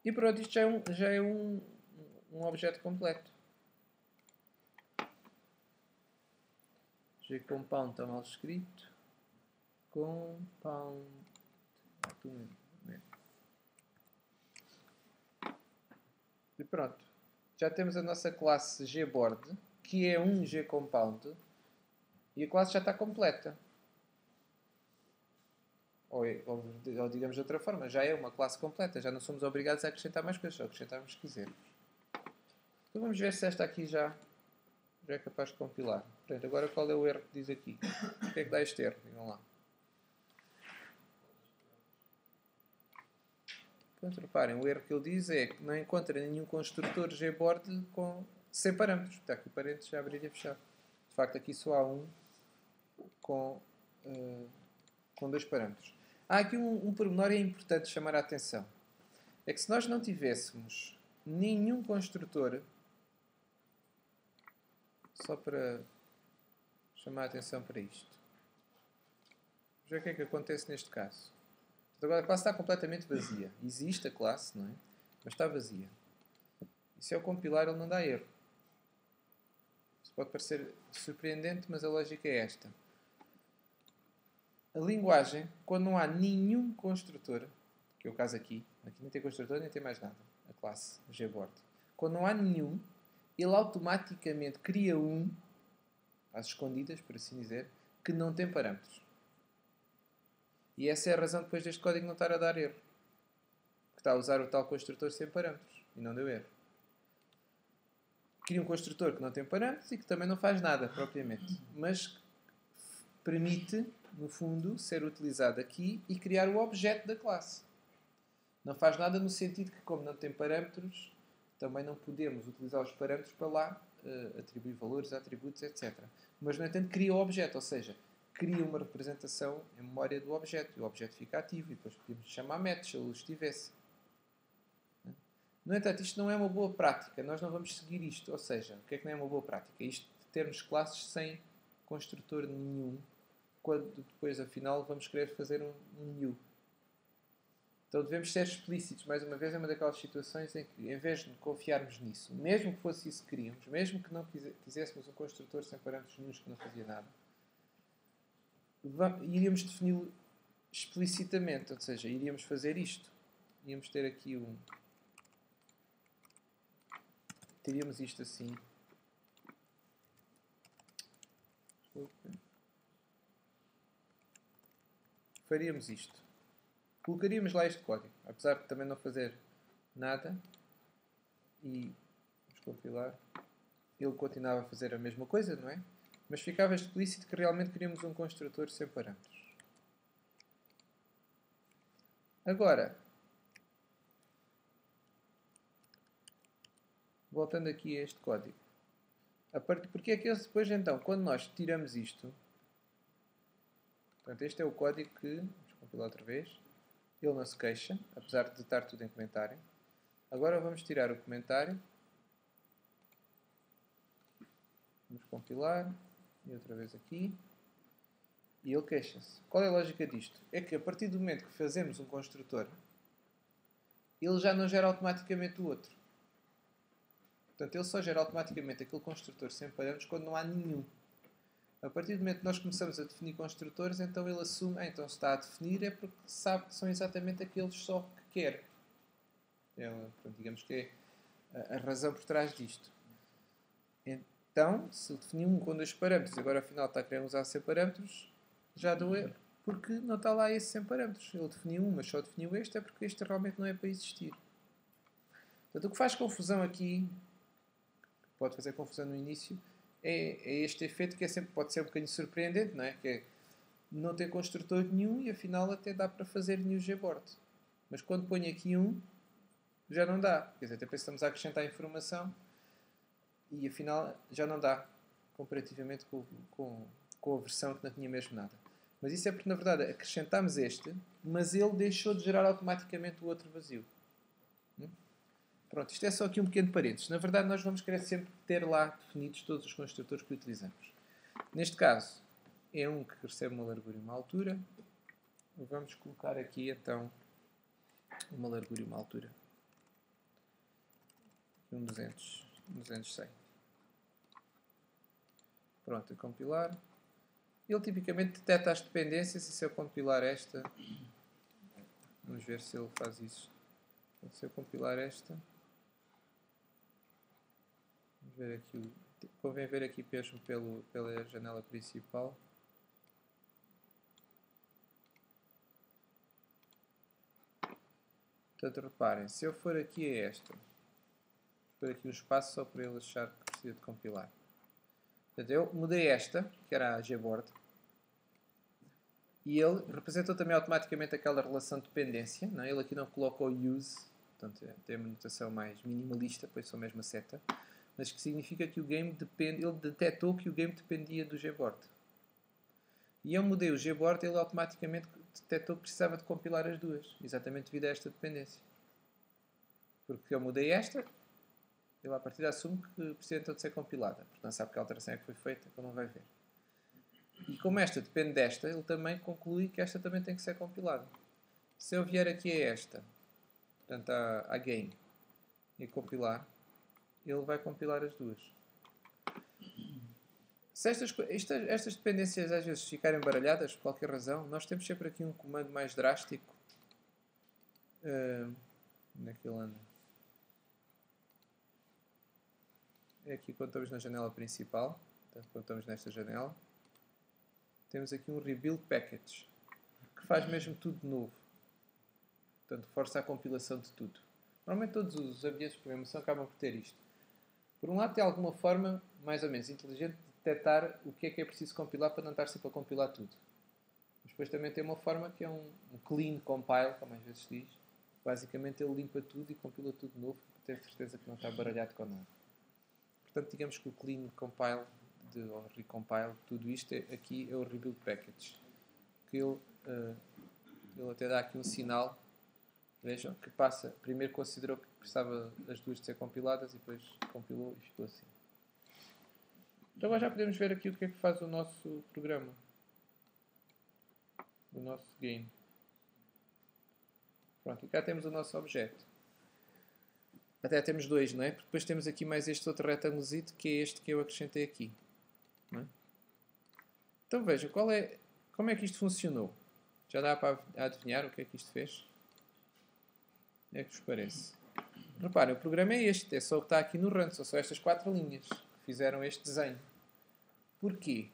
E pronto, isto já é um objeto completo. G-compound está mal escrito. Compound. E pronto. Já temos a nossa classe Gboard, que é um G-compound. E a classe já está completa. Ou digamos de outra forma, já é uma classe completa. Já não somos obrigados a acrescentar mais coisas, só acrescentarmos se quisermos. Então vamos ver se esta aqui já é capaz de compilar. Portanto, agora qual é o erro que diz aqui? O que é que dá este erro? Digam lá. Portanto, reparem, o erro que ele diz é que não encontra nenhum construtor Gboard sem parâmetros. Está aqui o parênteses já abrir e fechar. De facto, aqui só há um com 2 parâmetros. Há aqui um pormenor e é importante chamar a atenção. É que se nós não tivéssemos nenhum construtor, só para chamar a atenção para isto, vamos ver o que é que acontece neste caso. Agora a classe está completamente vazia. Existe a classe, não é? Mas está vazia. E se eu compilar ele não dá erro. Isso pode parecer surpreendente, mas a lógica é esta. A linguagem, quando não há nenhum construtor, que é o caso aqui nem tem construtor nem tem mais nada, a classe Gboard. Quando não há nenhum, ele automaticamente cria às escondidas, por assim dizer, que não tem parâmetros. E essa é a razão depois deste código não estar a dar erro. Que está a usar o tal construtor sem parâmetros. E não deu erro. Cria um construtor que não tem parâmetros e que também não faz nada, propriamente. Mas permite, no fundo, ser utilizado aqui e criar o objeto da classe. Não faz nada no sentido que, como não tem parâmetros, também não podemos utilizar os parâmetros para lá atribuir valores, atributos, etc. Mas, no entanto, cria o objeto, ou seja, cria uma representação em memória do objeto. E o objeto fica ativo e depois podemos chamar methods se ele estivesse. No entanto, isto não é uma boa prática. Nós não vamos seguir isto. Ou seja, o que é que não é uma boa prática? Isto de termos classes sem construtor nenhum, quando depois, afinal, vamos querer fazer um new. Então devemos ser explícitos. Mais uma vez, é uma daquelas situações em que, em vez de confiarmos nisso, mesmo que fosse isso que queríamos, mesmo que não quiséssemos um construtor sem parâmetros nenhums que não fazia nada, iríamos defini-lo explicitamente. Ou seja, iríamos fazer isto. Iríamos ter aqui teríamos isto assim. Faríamos isto. Colocaríamos lá este código, apesar de também não fazer nada. E vamos compilar. Ele continuava a fazer a mesma coisa, não é? Mas ficava explícito que realmente queríamos um construtor sem parâmetros. Agora, voltando aqui a este código. Porque é que depois, então, quando nós tiramos isto, portanto, este é o código que, vamos compilar outra vez, ele não se queixa, apesar de estar tudo em comentário. Agora vamos tirar o comentário. Vamos compilar. E outra vez aqui. E ele queixa-se. Qual é a lógica disto? É que a partir do momento que fazemos um construtor, ele já não gera automaticamente o outro. Portanto, ele só gera automaticamente aquele construtor sem parâmetros quando não há nenhum. A partir do momento que nós começamos a definir construtores, então ele assume, então se está a definir é porque sabe que são exatamente aqueles só que quer. Portanto, digamos que a razão por trás disto. Então, se defini um com 2 parâmetros, agora afinal está a querer usar 100 parâmetros, já deu erro, porque não está lá esses 100 parâmetros. Ele definiu mas só definiu este, é porque este realmente não é para existir. Portanto, o que faz confusão aqui, pode fazer confusão no início, é este efeito que pode ser um bocadinho surpreendente, não é? Que é não ter construtor nenhum e afinal até dá para fazer new gboard. Mas quando ponho aqui já não dá. Quer dizer, até precisamos acrescentar informação e afinal já não dá, comparativamente com a versão que não tinha mesmo nada. Mas isso é porque, na verdade, acrescentámos este, mas ele deixou de gerar automaticamente o outro vazio. Pronto, isto é só aqui um pequeno parênteses. Na verdade, nós vamos querer sempre ter lá definidos todos os construtores que utilizamos. Neste caso, é um que recebe uma largura e uma altura. Vamos colocar aqui, então, uma largura e uma altura. Um 200, 100. Pronto, a compilar. Ele tipicamente detecta as dependências e se eu compilar esta... Vamos ver se ele faz isso. Se eu compilar esta... Vamos ver aqui, convém ver aqui mesmo pela janela principal. Portanto, reparem, se eu for aqui a esta, vou pôr aqui um espaço só para ele achar que precisa de compilar. Portanto, eu mudei esta, que era a gboard, e ele representou também automaticamente aquela relação de dependência. Não é? Ele aqui não colocou use, portanto tem uma notação mais minimalista, pois só mesmo a seta, mas que significa que o game depende, ele detectou que o game dependia do gboard. E eu mudei o gboard, ele automaticamente detectou que precisava de compilar as duas, exatamente devido a esta dependência. Porque eu mudei esta, ele a partir assume que precisa então de ser compilada, porque não sabe que alteração é que foi feita, então não vai ver. E como esta depende desta, ele também conclui que esta também tem que ser compilada. Se eu vier aqui a esta, portanto a game, e compilar, ele vai compilar as duas. Se estas dependências às vezes ficarem baralhadas por qualquer razão, nós temos sempre aqui um comando mais drástico. Onde é que ele anda? É aqui quando estamos na janela principal. Portanto, quando estamos nesta janela. Temos aqui um rebuild package, que faz mesmo tudo de novo. Portanto, força a compilação de tudo. Normalmente todos os ambientes de programação acabam por ter isto. Por um lado, tem alguma forma, mais ou menos inteligente, de detectar o que é preciso compilar para não estar sempre a compilar tudo. Mas depois também tem uma forma que é um clean compile, como às vezes se diz. Basicamente ele limpa tudo e compila tudo de novo, para ter certeza que não está baralhado com nada. Portanto, digamos que o clean compile, ou recompile, tudo isto aqui é o rebuild package. Que ele até dá aqui um sinal. Vejam que passa, primeiro considerou que precisava as duas de ser compiladas e depois compilou e ficou assim. Então agora já podemos ver aqui o que é que faz o nosso programa. O nosso game. Pronto, e cá temos o nosso objeto. Até temos dois, não é? Porque depois temos aqui mais este outro retângulo que é este que eu acrescentei aqui. Não é? Então vejam, como é que isto funcionou? Já dá para adivinhar o que é que isto fez? É que vos parece. Reparem, o programa é este, é só o que está aqui no run, são só estas 4 linhas que fizeram este desenho. Porquê?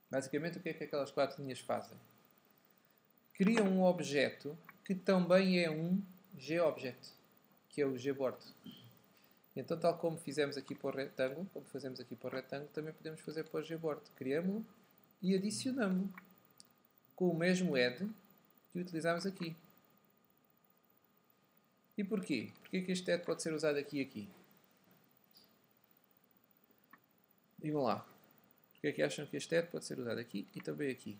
Basicamente, o que é que aquelas 4 linhas fazem? Criam um objeto que também é um GObject, que é o gboard. Então, tal como fizemos aqui para o retângulo, também podemos fazer para o gboard. Criamos-lo e adicionamos-lo com o mesmo add que utilizamos aqui. E porquê? Porquê que este add pode ser usado aqui e aqui? Digam lá. Porquê é que acham que este add pode ser usado aqui e também aqui?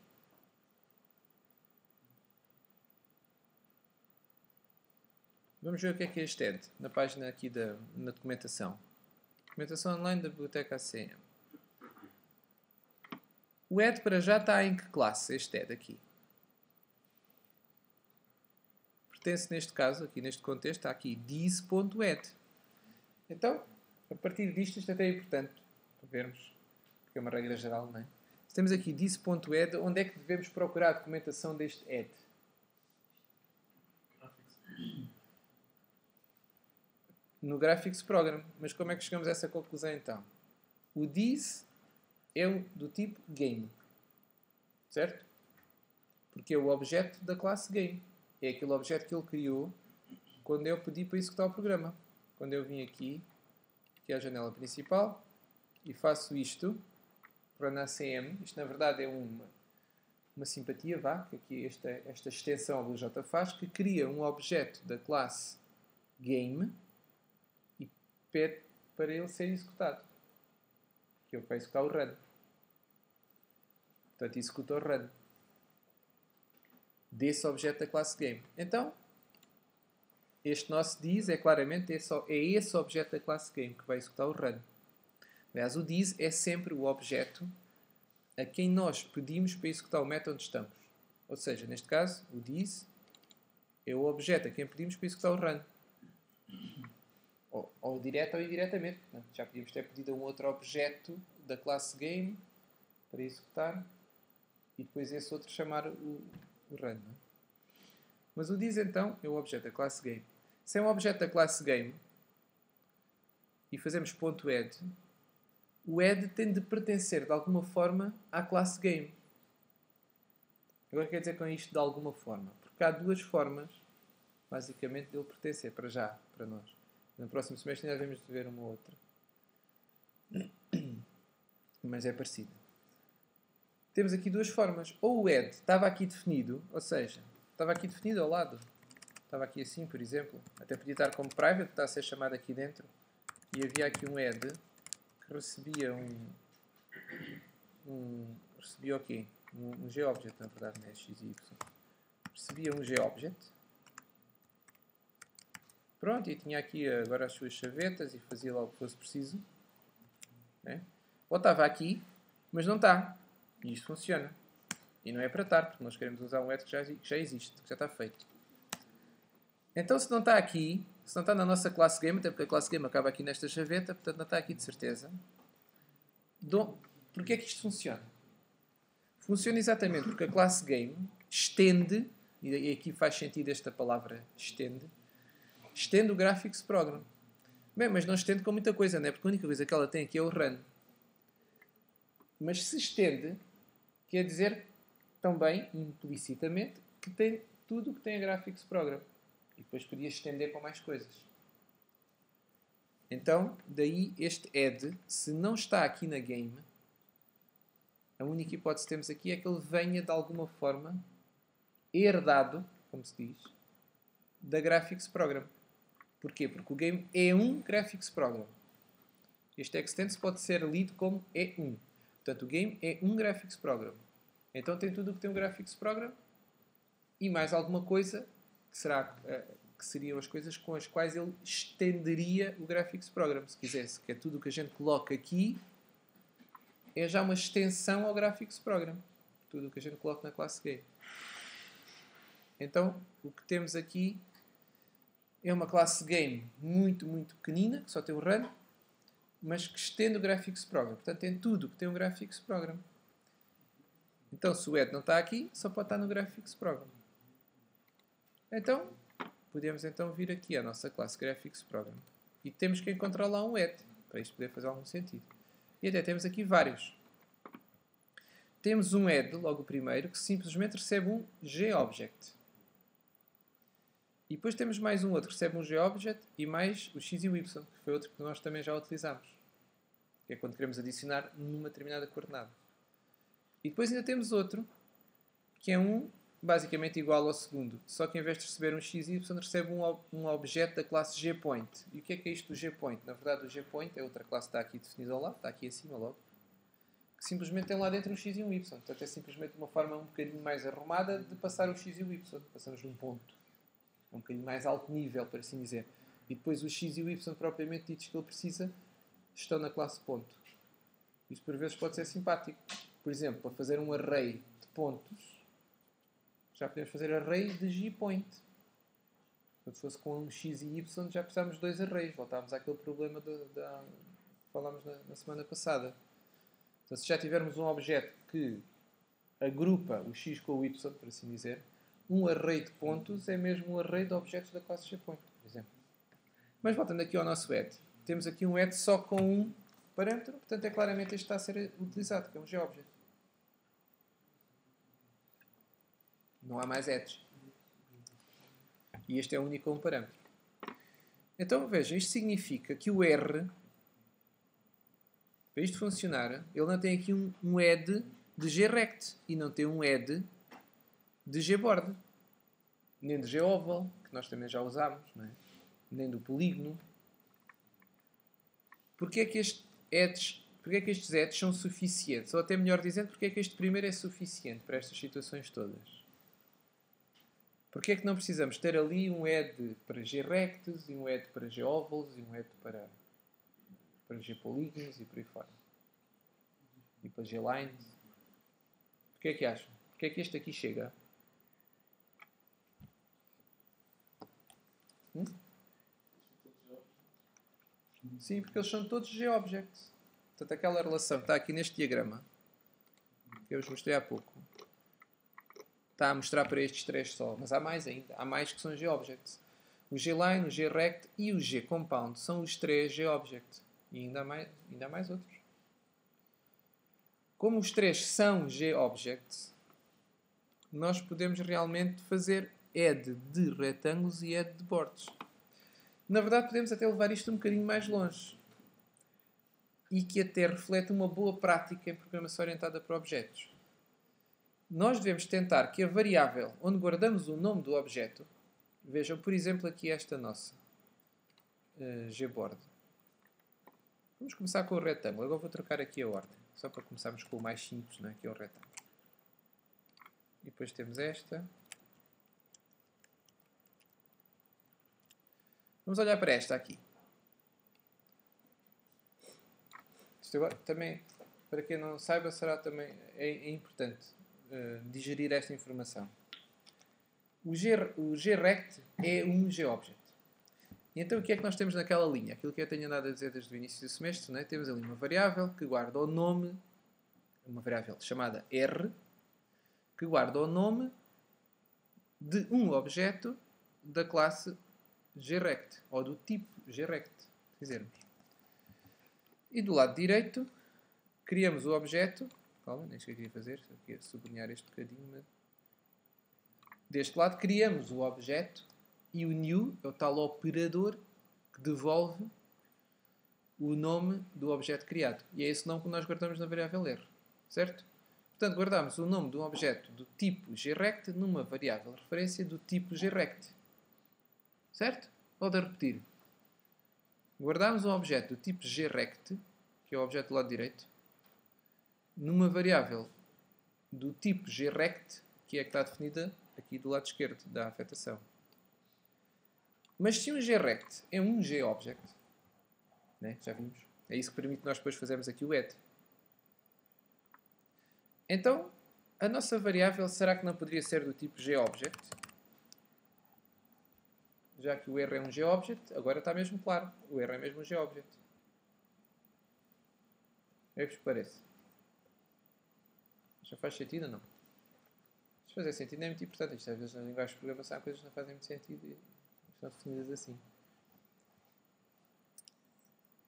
Vamos ver o que é este add, na página aqui na documentação. Documentação online da biblioteca ACM. O add para já está em que classe, este add aqui? Pertence neste caso, aqui neste contexto, está aqui this.add. Então, a partir disto, isto até é importante para vermos, porque é uma regra geral, não é? Se temos aqui this.add, onde é que devemos procurar a documentação deste add? no Graphics Program. Mas como é que chegamos a essa conclusão então? O this é do tipo game. Certo? Porque é o objeto da classe game. É aquele objeto que ele criou quando eu pedi para executar o programa. Quando eu vim aqui à janela principal e faço isto, run ACM, isto na verdade é uma simpatia, vá, que aqui esta extensão ABJ faz, que cria um objeto da classe game e pede para ele ser executado. Que eu para executar o run. Portanto, executa o run desse objeto da classe game. Então, este nosso this é claramente esse objeto da classe game que vai executar o run. Aliás, o this é sempre o objeto a quem nós pedimos para executar o método onde estamos. Ou seja, neste caso, o this é o objeto a quem pedimos para executar o run. Ou direto ou indiretamente. Não? Já podíamos ter pedido a um outro objeto da classe game para executar e depois esse outro chamar o run. Não? Mas o this então é o objeto da classe game. Se é um objeto da classe game e fazemos .add, o add tem de pertencer de alguma forma à classe game. Agora quer dizer com isto de alguma forma? Porque há duas formas, basicamente, de ele pertencer para já, para nós. No próximo semestre ainda devemos ver uma outra. Mas é parecido. Temos aqui duas formas. Ou o add estava aqui definido, ou seja, estava aqui definido ao lado. Estava aqui assim, por exemplo. Até podia estar como private, que está a ser chamado aqui dentro. E havia aqui um add que recebia recebia o quê? Um GObject, na verdade, não é x e y. Recebia um GObject. Pronto, e tinha aqui agora as suas chavetas e fazia logo o que fosse preciso. Né? Ou estava aqui, mas não está. E isto funciona. E não é para estar, porque nós queremos usar um add que já existe, que já está feito. Então, se não está aqui, se não está na nossa classe game, até porque a classe game acaba aqui nesta chaveta, portanto não está aqui de certeza. Porquê é que isto funciona? Funciona exatamente porque a classe game estende, e aqui faz sentido esta palavra estende o Graphics Program. Bem, mas não estende com muita coisa, não é? Porque a única coisa que ela tem aqui é o run. Mas se estende, quer dizer também, implicitamente, que tem tudo o que tem a Graphics Program. E depois podia estender com mais coisas. Então, daí este add, se não está aqui na game, a única hipótese que temos aqui é que ele venha de alguma forma herdado, como se diz, da Graphics Program. Porquê? Porque o game é um Graphics Program. Este extends pode ser lido como E1. Portanto, o game é um Graphics Program. Então tem tudo o que tem um Graphics Program e mais alguma coisa que seriam as coisas com as quais ele estenderia o Graphics Program, se quisesse. Que é tudo o que a gente coloca aqui é já uma extensão ao Graphics Program. Tudo o que a gente coloca na classe game. Então, o que temos aqui é uma classe game muito, muito pequenina, que só tem o run, mas que estende o Graphics Program. Portanto, tem tudo que tem um Graphics Program. Então, se o add não está aqui, só pode estar no Graphics Program. Então, podemos então vir aqui à nossa classe Graphics Program. E temos que encontrar lá um add, para isto poder fazer algum sentido. E até temos aqui vários. Temos um add, logo o primeiro, que simplesmente recebe um GObject. E depois temos mais um outro que recebe um GObject e mais o x e o y, que foi outro que nós também já utilizámos. Que é quando queremos adicionar numa determinada coordenada. E depois ainda temos outro, que é basicamente igual ao segundo. Só que em vez de receber um x e y, recebe um objeto da classe GPoint. E o que é isto do GPoint? Na verdade, o GPoint é outra classe que está aqui definida ao lado, está aqui acima logo, que simplesmente tem lá dentro um x e um y. Portanto, é simplesmente uma forma um bocadinho mais arrumada de passar o x e o y. Passamos de um ponto um bocadinho mais alto nível, por assim dizer. E depois o x e o y propriamente ditos que ele precisa estão na classe ponto. Isto por vezes pode ser simpático. Por exemplo, para fazer um array de pontos, já podemos fazer array de gPoint. Se fosse com um x e y, já precisávamos de dois arrays. Voltámos àquele problema que falámos na semana passada. Então, se já tivermos um objeto que agrupa o x com o y, por assim dizer, um array de pontos é mesmo um array de objetos da classe GPoint, por exemplo. Mas voltando aqui ao nosso add, temos aqui um add só com um parâmetro, portanto é claramente este que está a ser utilizado, que é um GObject. Não há mais adds. E este é o único com um parâmetro. Então, veja, isto significa que o R, para isto funcionar, ele não tem aqui um add de grect e não tem um add de gboard. Nem de goval, que nós também já usámos, não é? Nem do polígono. Porquê é que estes adds são suficientes? Ou até melhor dizendo, porquê é que este primeiro é suficiente para estas situações todas? Porquê é que não precisamos ter ali um add para grects, e um add para govals, e um add para gpolígonos e por aí fora? E para glines? Porquê é que acham? Porquê é que este aqui chega? Sim, porque eles são todos GObjects. Portanto, aquela relação que está aqui neste diagrama, que eu vos mostrei há pouco, está a mostrar para estes três só. Mas há mais ainda. Há mais que são GObjects. O gline, o grect e o gcompound são os três GObjects. E ainda há mais outros. Como os três são GObjects, nós podemos realmente fazer add de retângulos e add de bordes. Na verdade, podemos até levar isto um bocadinho mais longe. E que até reflete uma boa prática em programação orientada para objetos. Nós devemos tentar que a variável onde guardamos o nome do objeto, vejam, por exemplo, aqui esta nossa gboard. Vamos começar com o retângulo. Agora vou trocar aqui a ordem, só para começarmos com o mais simples, né, que é o retângulo. E depois temos esta. Vamos olhar para esta aqui. Isto agora também, para quem não saiba, será também é importante digerir esta informação. O grect é um GObject. E então o que é que nós temos naquela linha? Aquilo que eu tenho andado a dizer desde o início do semestre, né? Temos ali uma variável que guarda o nome, uma variável chamada R, que guarda o nome de um objeto da classe grect, ou do tipo grect, se quisermos. E do lado direito, criamos o objeto. Calma, nem sei o que eu queria fazer, só queria sublinhar este bocadinho. Mas... deste lado, criamos o objeto e o new é o tal operador que devolve o nome do objeto criado. E é esse nome que nós guardamos na variável R. Certo? Portanto, guardamos o nome de um objeto do tipo grect numa variável de referência do tipo grect. Certo? Volto a repetir. Guardamos um objeto do tipo grect, que é o objeto do lado direito, numa variável do tipo grect, que é que está definida aqui do lado esquerdo da afetação. Mas se um grect é um GObject, né? Já vimos, é isso que permite nós depois fazermos aqui o add. Então, a nossa variável, será que não poderia ser do tipo GObject? Já que o R é um GObject, agora está mesmo claro. O R é mesmo um GObject. É o que vos parece? Já faz sentido ou não? Se fazer sentido é muito importante. Isto, às vezes na linguagem de programação há coisas que não fazem muito sentido e estão definidas assim.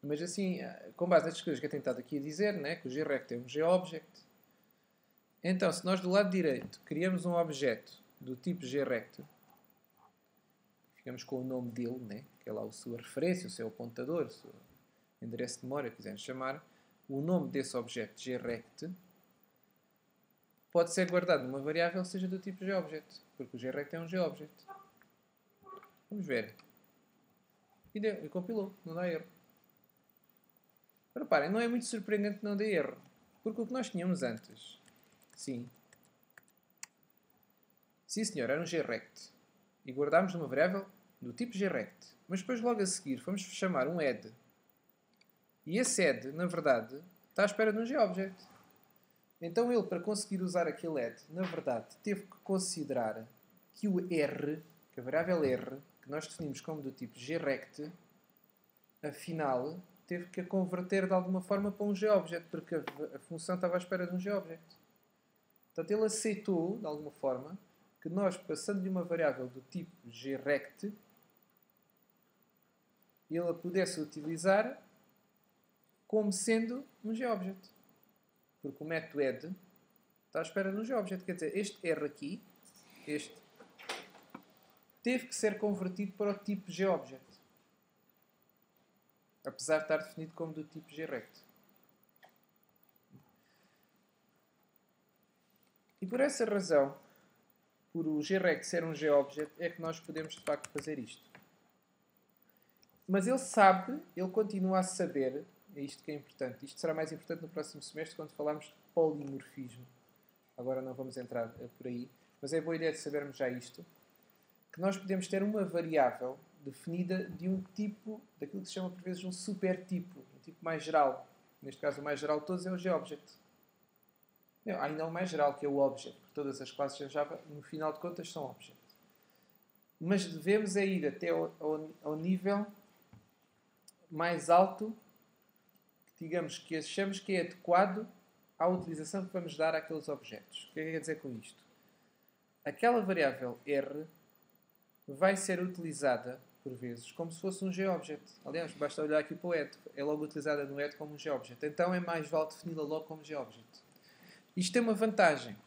Mas assim, com base nestas coisas que eu tenho estado aqui a dizer, né, que o grect é um GObject. Então, se nós do lado direito criamos um objeto do tipo grect, ficamos com o nome dele, né, que é lá a sua referência, o seu apontador, o seu endereço de memória, quisermos chamar, o nome desse objeto grect pode ser guardado numa variável seja do tipo GObject, porque o grect é um GObject. Vamos ver. E compilou, não dá erro. Reparem, não é muito surpreendente que não dê erro, porque o que nós tínhamos antes, sim senhor, era um grect, e guardámos numa variável do tipo grect, mas depois logo a seguir fomos chamar um add, e esse add, na verdade, está à espera de um GObject. Então ele, para conseguir usar aquele add, na verdade, teve que considerar que o R, que a variável R, que nós definimos como do tipo grect, afinal, teve que a converter de alguma forma para um GObject, porque a função estava à espera de um GObject. Portanto, ele aceitou, de alguma forma, que nós, passando-lhe uma variável do tipo grect, ele a pudesse utilizar como sendo um GObject. Porque o método add está à espera de um GObject. Quer dizer, este R aqui, este, teve que ser convertido para o tipo GObject. Apesar de estar definido como do tipo GRect. E por essa razão, por o GRect ser um GObject, é que nós podemos de facto fazer isto. Mas ele sabe, ele continua a saber, é isto que é importante. Isto será mais importante no próximo semestre quando falarmos de polimorfismo. Agora não vamos entrar por aí, mas é boa ideia de sabermos já isto, que nós podemos ter uma variável definida de um tipo, daquilo que se chama por vezes um supertipo, um tipo mais geral. Neste caso o mais geral de todos é o GObject. Não, há ainda o mais geral, que é o object, porque todas as classes em Java, no final de contas, são object. Mas devemos é ir até ao nível mais alto, que digamos que achamos que é adequado à utilização que vamos dar àqueles objetos. O que é que quer dizer com isto? Aquela variável R vai ser utilizada, por vezes, como se fosse um GObject. Aliás, basta olhar aqui para o add. É logo utilizada no add como um GObject. Então é mais vale defini-la logo como GObject. Isto tem uma vantagem.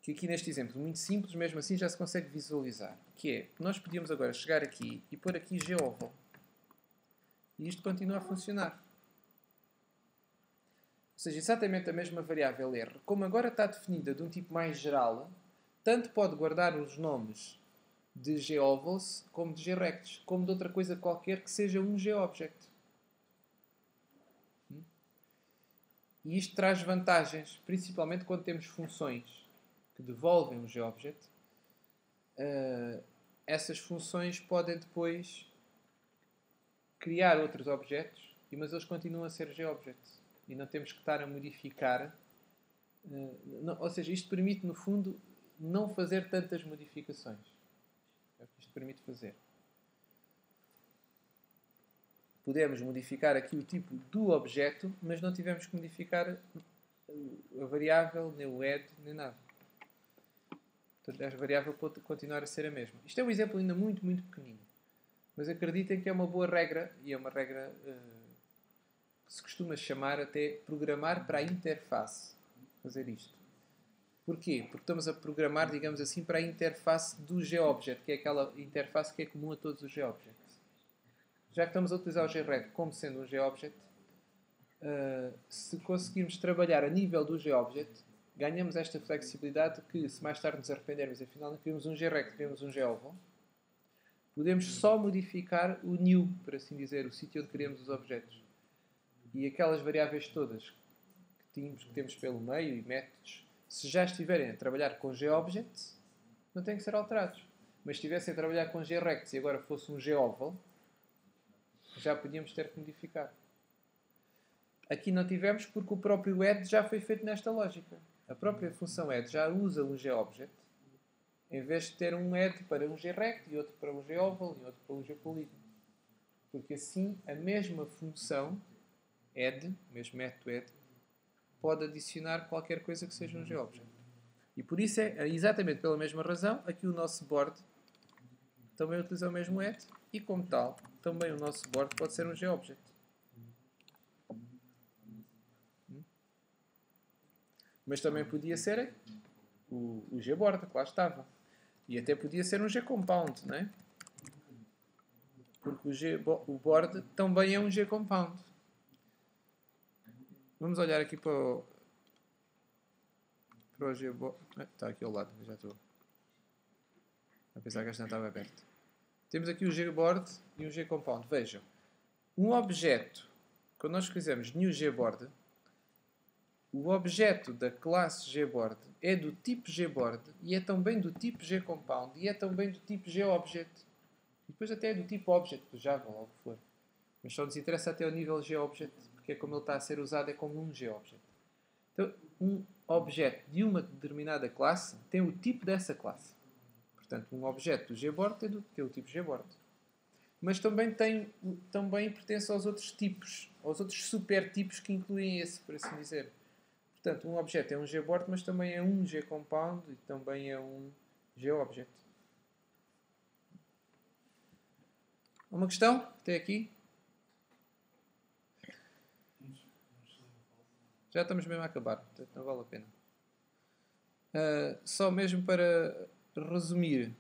Que aqui neste exemplo, muito simples, mesmo assim já se consegue visualizar. Que é, nós podíamos agora chegar aqui e pôr aqui GOval. E isto continua a funcionar. Ou seja, exatamente a mesma variável R, como agora está definida de um tipo mais geral, tanto pode guardar os nomes de GOvals como de GRects, como de outra coisa qualquer que seja um GObject. E isto traz vantagens, principalmente quando temos funções que devolvem um GObject. Essas funções podem depois criar outros objetos, mas eles continuam a ser GObjects. E não temos que estar a modificar. Ou seja, isto permite, no fundo, não fazer tantas modificações. É o que isto permite fazer. Podemos modificar aqui o tipo do objeto, mas não tivemos que modificar a variável, nem o add, nem nada. Portanto, a variável pode continuar a ser a mesma. Isto é um exemplo ainda muito, muito pequenino. Mas acreditem que é uma boa regra, e é uma regra que se costuma chamar até programar para a interface. Fazer isto. Porquê? Porque estamos a programar, digamos assim, para a interface do GObject, que é aquela interface que é comum a todos os GObjects. Já que estamos a utilizar o GRect como sendo um GObject, se conseguirmos trabalhar a nível do GObject, ganhamos esta flexibilidade que, se mais tarde nos arrependermos, afinal não queremos um GRect, queremos um GOval, podemos só modificar o new, por assim dizer, o sítio onde queremos os objetos. E aquelas variáveis todas que temos pelo meio e métodos, se já estiverem a trabalhar com GObjects, não têm que ser alterados. Mas se estivessem a trabalhar com GRects e agora fosse um GOval, já podíamos ter que modificar. Aqui não tivemos porque o próprio add já foi feito nesta lógica. A própria função add já usa um GObject, em vez de ter um add para um GRect e outro para um GOval e outro para um GPolygon. Porque assim a mesma função add, o mesmo método add, pode adicionar qualquer coisa que seja um GObject. E por isso é exatamente pela mesma razão, aqui o nosso board também utiliza o mesmo add e como tal, também o nosso board pode ser um GObject. Mas também podia ser o gboard, que lá estava. E até podia ser um gcompound, não é? Porque o board também é um gcompound. Vamos olhar aqui para o gboard. Está aqui ao lado, já estou a pensar que esta não estava aberta. Temos aqui o gboard e um gcompound. Vejam, um objeto, quando nós fizermos new gboard, o objeto da classe gboard é do tipo gboard e é também do tipo gcompound e é também do tipo gobject. E depois até é do tipo object do Java, ou o que for. Mas só nos interessa até o nível gobject, porque é como ele está a ser usado, é como um gobject. Então, um objeto de uma determinada classe tem o tipo dessa classe. Portanto, um objeto do gboard tem o tipo gboard. Mas também pertence aos outros tipos, aos outros supertipos que incluem esse, por assim dizer. Portanto, um objeto é um gboard, mas também é um gcompound e também é um gobject. Uma questão até aqui? Já estamos mesmo a acabar, portanto não vale a pena. Só mesmo para resumir,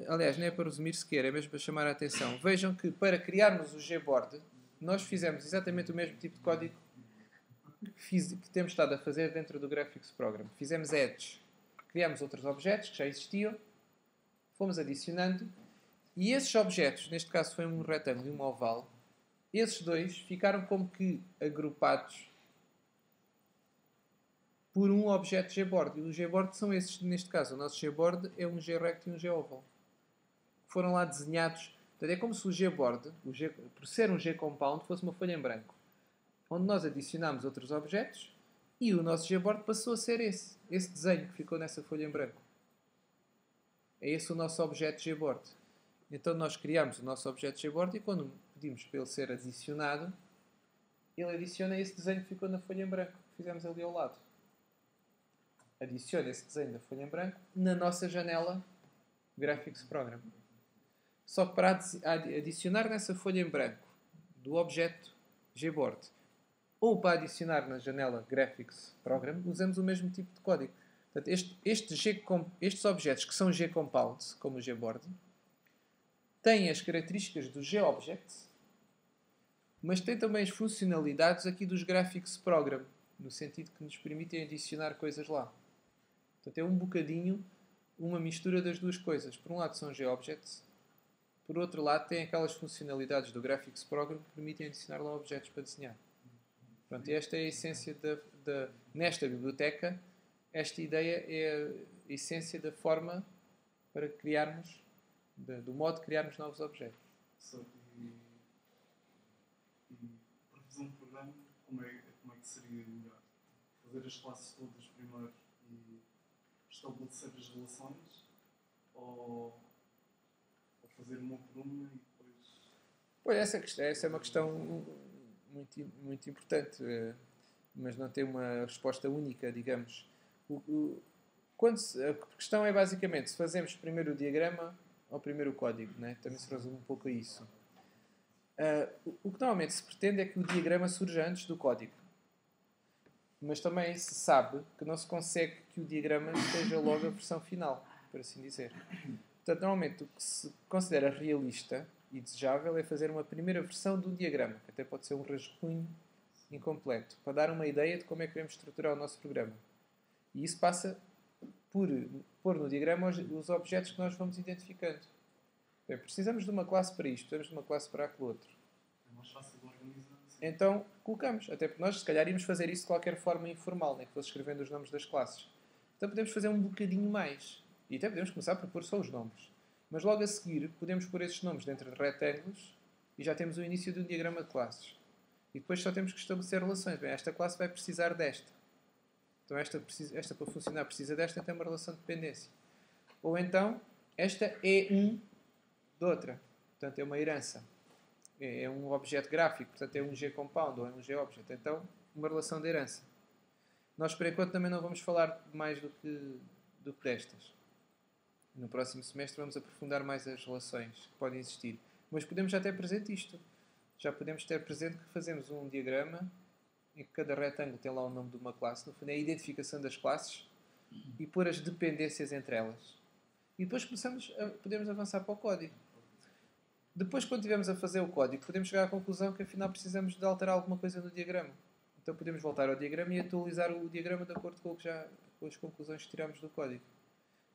aliás, não é para resumir sequer, é mesmo para chamar a atenção. Vejam que para criarmos o Gboard, nós fizemos exatamente o mesmo tipo de código que temos estado a fazer dentro do Graphics Program. Fizemos edges, criámos outros objetos que já existiam, fomos adicionando, e esses objetos, neste caso foi um retângulo e um oval, esses dois ficaram como que agrupados por um objeto Gboard. E os Gboard são esses, neste caso. O nosso Gboard é um Grect e um Goval. Foram lá desenhados. Portanto, é como se o Gboard, por ser um Gcompound, fosse uma folha em branco, onde nós adicionámos outros objetos e o nosso Gboard passou a ser esse desenho que ficou nessa folha em branco. É esse o nosso objeto Gboard. Então nós criamos o nosso objeto Gboard e quando pedimos para ele ser adicionado, ele adiciona esse desenho que ficou na folha em branco que fizemos ali ao lado. Adiciona esse desenho da folha em branco na nossa janela Graphics Program. Só que para adicionar nessa folha em branco do objeto Gboard ou para adicionar na janela Graphics Program, usamos o mesmo tipo de código. Portanto, estes objetos que são Gcompounds, como o Gboard, têm as características do GObject, mas têm também as funcionalidades aqui dos Graphics Program, no sentido que nos permitem adicionar coisas lá. Portanto, é um bocadinho uma mistura das duas coisas. Por um lado são GObjects, por outro lado tem aquelas funcionalidades do Graphics Program que permitem adicionar lá objetos para desenhar. Pronto, esta é a essência nesta biblioteca, esta ideia é a essência da forma para criarmos, do modo de criarmos novos objetos. Para fazer um programa, como é que seria melhor? Fazer as classes todas primeiro e estabelecer as relações? Ou fazer uma por uma e depois... Pois, essa é uma questão muito importante, mas não tem uma resposta única, digamos. A questão é basicamente se fazemos primeiro o diagrama ou primeiro o código, né? Também se resume um pouco a isso. O que normalmente se pretende é que o diagrama surja antes do código. Mas também se sabe que não se consegue que o diagrama seja logo a versão final, por assim dizer. Portanto, normalmente o que se considera realista e desejável é fazer uma primeira versão do diagrama, que até pode ser um rascunho incompleto, para dar uma ideia de como é que queremos estruturar o nosso programa. E isso passa por pôr no diagrama os objetos que nós vamos identificando. Bem, precisamos de uma classe para isto, precisamos de uma classe para aquele outro. É mais fácil de organizar assim. Então, colocamos. Até porque nós, se calhar, íamos fazer isso de qualquer forma informal, né? Que fosse escrevendo os nomes das classes. Então podemos fazer um bocadinho mais. E até podemos começar por pôr só os nomes. Mas logo a seguir, podemos pôr esses nomes dentro de retângulos e já temos o início de um diagrama de classes. E depois só temos que estabelecer relações. Bem, esta classe vai precisar desta. Então esta para funcionar precisa desta, tem uma relação de dependência. Ou então, esta é um de outra. Portanto, é uma herança. É um objeto gráfico. Portanto, é um Gcompound ou é um GObject. Então, uma relação de herança. Nós, por enquanto, também não vamos falar mais do que destas. No próximo semestre vamos aprofundar mais as relações que podem existir. Mas podemos já ter presente isto. Já podemos ter presente que fazemos um diagrama em que cada retângulo tem lá o nome de uma classe. No fundo, é a identificação das classes e pôr as dependências entre elas. E depois podemos avançar para o código. Depois, quando estivermos a fazer o código, podemos chegar à conclusão que afinal precisamos de alterar alguma coisa no diagrama. Então podemos voltar ao diagrama e atualizar o diagrama de acordo com as conclusões que tiramos do código.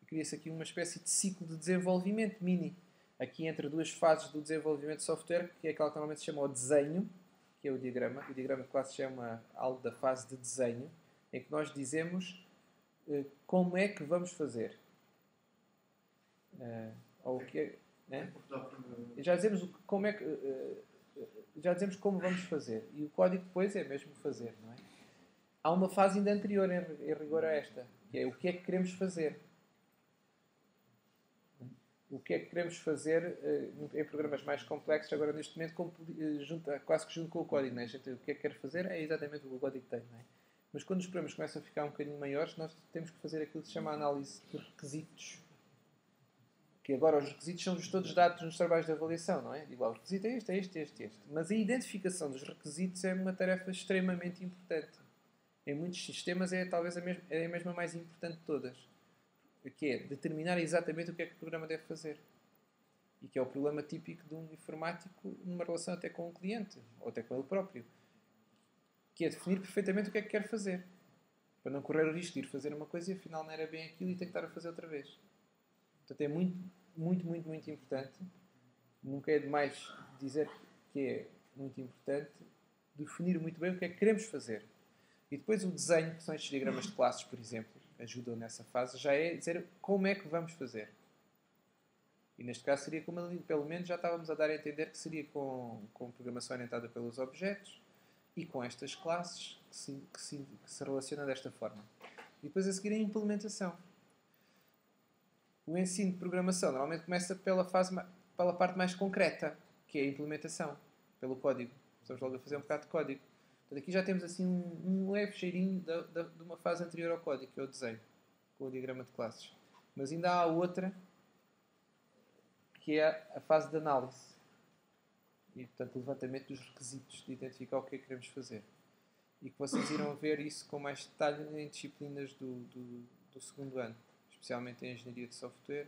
Cria-se aqui uma espécie de ciclo de desenvolvimento mini. Aqui entre duas fases do desenvolvimento de software, que é aquela que normalmente se chama o desenho, que é o diagrama. O diagrama de classe chama algo da fase de desenho, em que nós dizemos como é que vamos fazer. Ou o que é, né? Já dizemos como é que... já dizemos como vamos fazer. E o código depois é mesmo fazer, não é? Há uma fase ainda anterior em rigor a esta, que é o que é que queremos fazer. O que é que queremos fazer em programas mais complexos, agora neste momento quase que junto com o código. Não é? O que é que quer fazer é exatamente o que o código tem. Não é? Mas quando os programas começam a ficar um bocadinho maiores, nós temos que fazer aquilo que se chama análise de requisitos. Que agora os requisitos são todos dados nos trabalhos de avaliação, não é? Digo lá, o requisito é este, é este, é este, é este. Mas a identificação dos requisitos é uma tarefa extremamente importante. Em muitos sistemas é talvez a mesma mais importante de todas. Que é determinar exatamente o que é que o programa deve fazer. E que é o problema típico de um informático numa relação até com um cliente, ou até com ele próprio. Que é definir perfeitamente o que é que quer fazer. Para não correr o risco de ir fazer uma coisa e afinal não era bem aquilo e ter que estar a fazer outra vez. Portanto, é muito, muito, muito, muito importante. Nunca é demais dizer que é muito importante definir muito bem o que é que queremos fazer. E depois o desenho, que são estes diagramas de classes, por exemplo, ajudam nessa fase, já é dizer como é que vamos fazer. E neste caso seria como ali, pelo menos já estávamos a dar a entender que seria com programação orientada pelos objetos e com estas classes que se relacionam desta forma. E depois a seguir a implementação. O ensino de programação normalmente começa pela parte mais concreta, que é a implementação, pelo código. Estamos logo a fazer um bocado de código. Portanto, aqui já temos assim um leve cheirinho de uma fase anterior ao código, que é o desenho, com o diagrama de classes. Mas ainda há outra, que é a fase de análise. E, portanto, levantamento dos requisitos, de identificar o que é que queremos fazer. E que vocês irão ver isso com mais detalhe em disciplinas do segundo ano. Especialmente em engenharia de software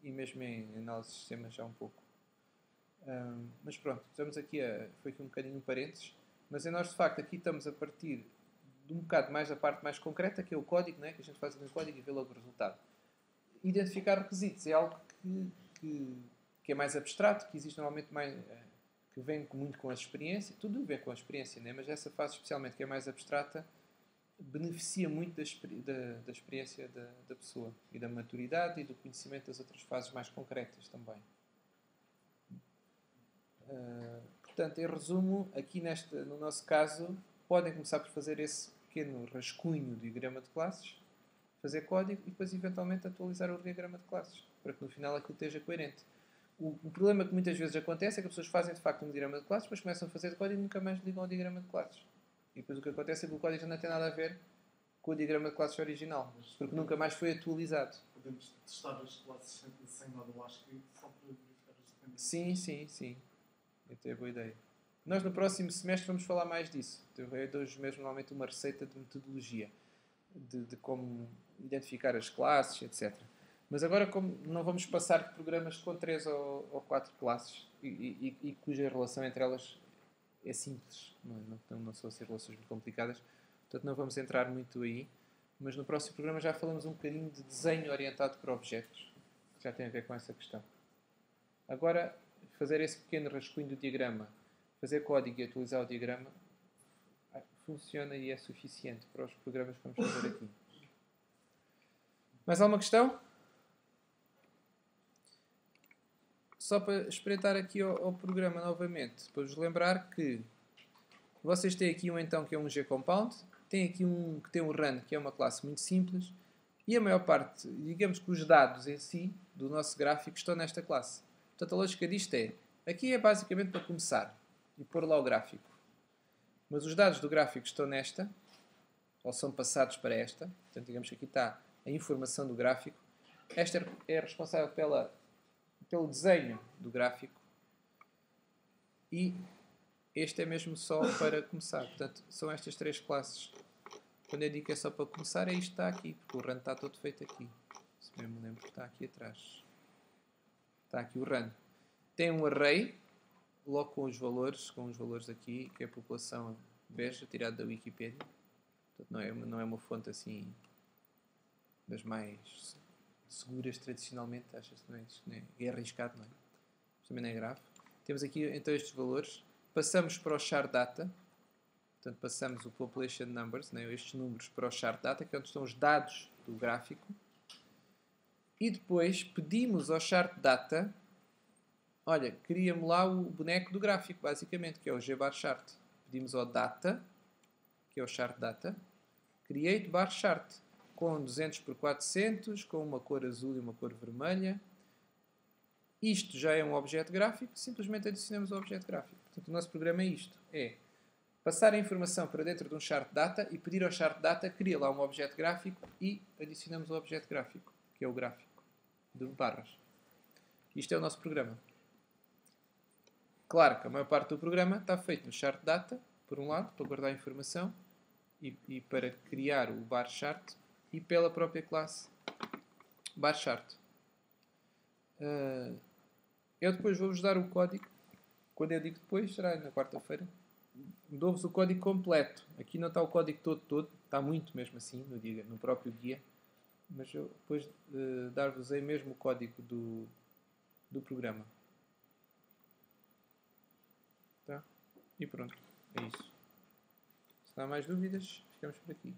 e mesmo em análise de sistemas já um pouco. Mas pronto, estamos aqui foi aqui um bocadinho um parênteses, mas nós de facto aqui estamos a partir de um bocado mais da parte mais concreta, que é o código, não é? Que a gente faz no código e vê logo o resultado. Identificar requisitos é algo que é mais abstrato, que existe normalmente mais, que vem muito com a experiência, tudo vem com a experiência, né? Mas essa fase especialmente que é mais abstrata beneficia muito da experiência da pessoa e da maturidade e do conhecimento das outras fases mais concretas também. Portanto, em resumo, aqui no nosso caso, podem começar por fazer esse pequeno rascunho do diagrama de classes, fazer código e depois eventualmente atualizar o diagrama de classes, para que no final aquilo esteja coerente. O problema que muitas vezes acontece é que as pessoas fazem de facto um diagrama de classes, depois começam a fazer de código e nunca mais ligam ao diagrama de classes. E depois o que acontece é que o código já não tem nada a ver com o diagrama de classes original, porque nunca mais foi atualizado. Podemos testar as classes sem modo ASCII só para verificar as dependências. Sim. Até é boa ideia. Nós no próximo semestre vamos falar mais disso. Eu dou-vos mesmo normalmente uma receita de metodologia, de como identificar as classes, etc. Mas agora, como não vamos passar de programas com 3 ou 4 classes e cuja relação entre elas é simples, não são assim relações muito complicadas, portanto não vamos entrar muito aí, mas no próximo programa já falamos um bocadinho de desenho orientado para objetos, que já tem a ver com essa questão. Agora, fazer esse pequeno rascunho do diagrama, fazer código e atualizar o diagrama, funciona e é suficiente para os programas que vamos fazer aqui. Mais alguma questão? Só para espreitar aqui ao programa novamente, para vos lembrar que vocês têm aqui então que é um G-Compound, tem aqui que tem um Run, que é uma classe muito simples, e a maior parte, digamos que os dados em si, do nosso gráfico, estão nesta classe. Portanto, a lógica disto aqui é basicamente para começar e pôr lá o gráfico. Mas os dados do gráfico estão nesta, ou são passados para esta, portanto, digamos que aqui está a informação do gráfico. Esta é responsável pelo desenho do gráfico e este é mesmo só para começar. Portanto, são estas 3 classes. Quando eu digo que é só para começar, é isto que está aqui, porque o run está todo feito aqui. Se bem me lembro que está aqui atrás. Está aqui o run. Tem um array, logo com os valores aqui, que é a população beja, tirado da Wikipedia. Portanto, não é uma fonte assim das mais seguras tradicionalmente, acha-se, não é arriscado, não é? Mas também não é grave. Temos aqui então estes valores, passamos para o chart data, portanto passamos o population numbers, né, estes números para o chart data, que é onde estão os dados do gráfico, e depois pedimos ao chart data, olha, cria-me lá o boneco do gráfico, basicamente, que é o gbar chart. Pedimos ao data, que é o chart data, create bar chart, com 200 por 400, com uma cor azul e uma cor vermelha. Isto já é um objeto gráfico, simplesmente adicionamos o objeto gráfico. Portanto, o nosso programa é isto, é passar a informação para dentro de um chart data e pedir ao chart data, cria lá um objeto gráfico e adicionamos o objeto gráfico, que é o gráfico de barras. Isto é o nosso programa. Claro que a maior parte do programa está feito no chart data, por um lado, para guardar a informação e para criar o bar chart, e pela própria classe bar chart. Eu depois vou-vos dar o código. Quando eu digo depois, será na quarta-feira. Dou-vos o código completo. Aqui não está o código todo. Está muito mesmo assim no próprio guia. Mas eu depois dar-vos-ei mesmo o código do programa. Tá? E pronto. É isso. Se não há mais dúvidas, ficamos por aqui.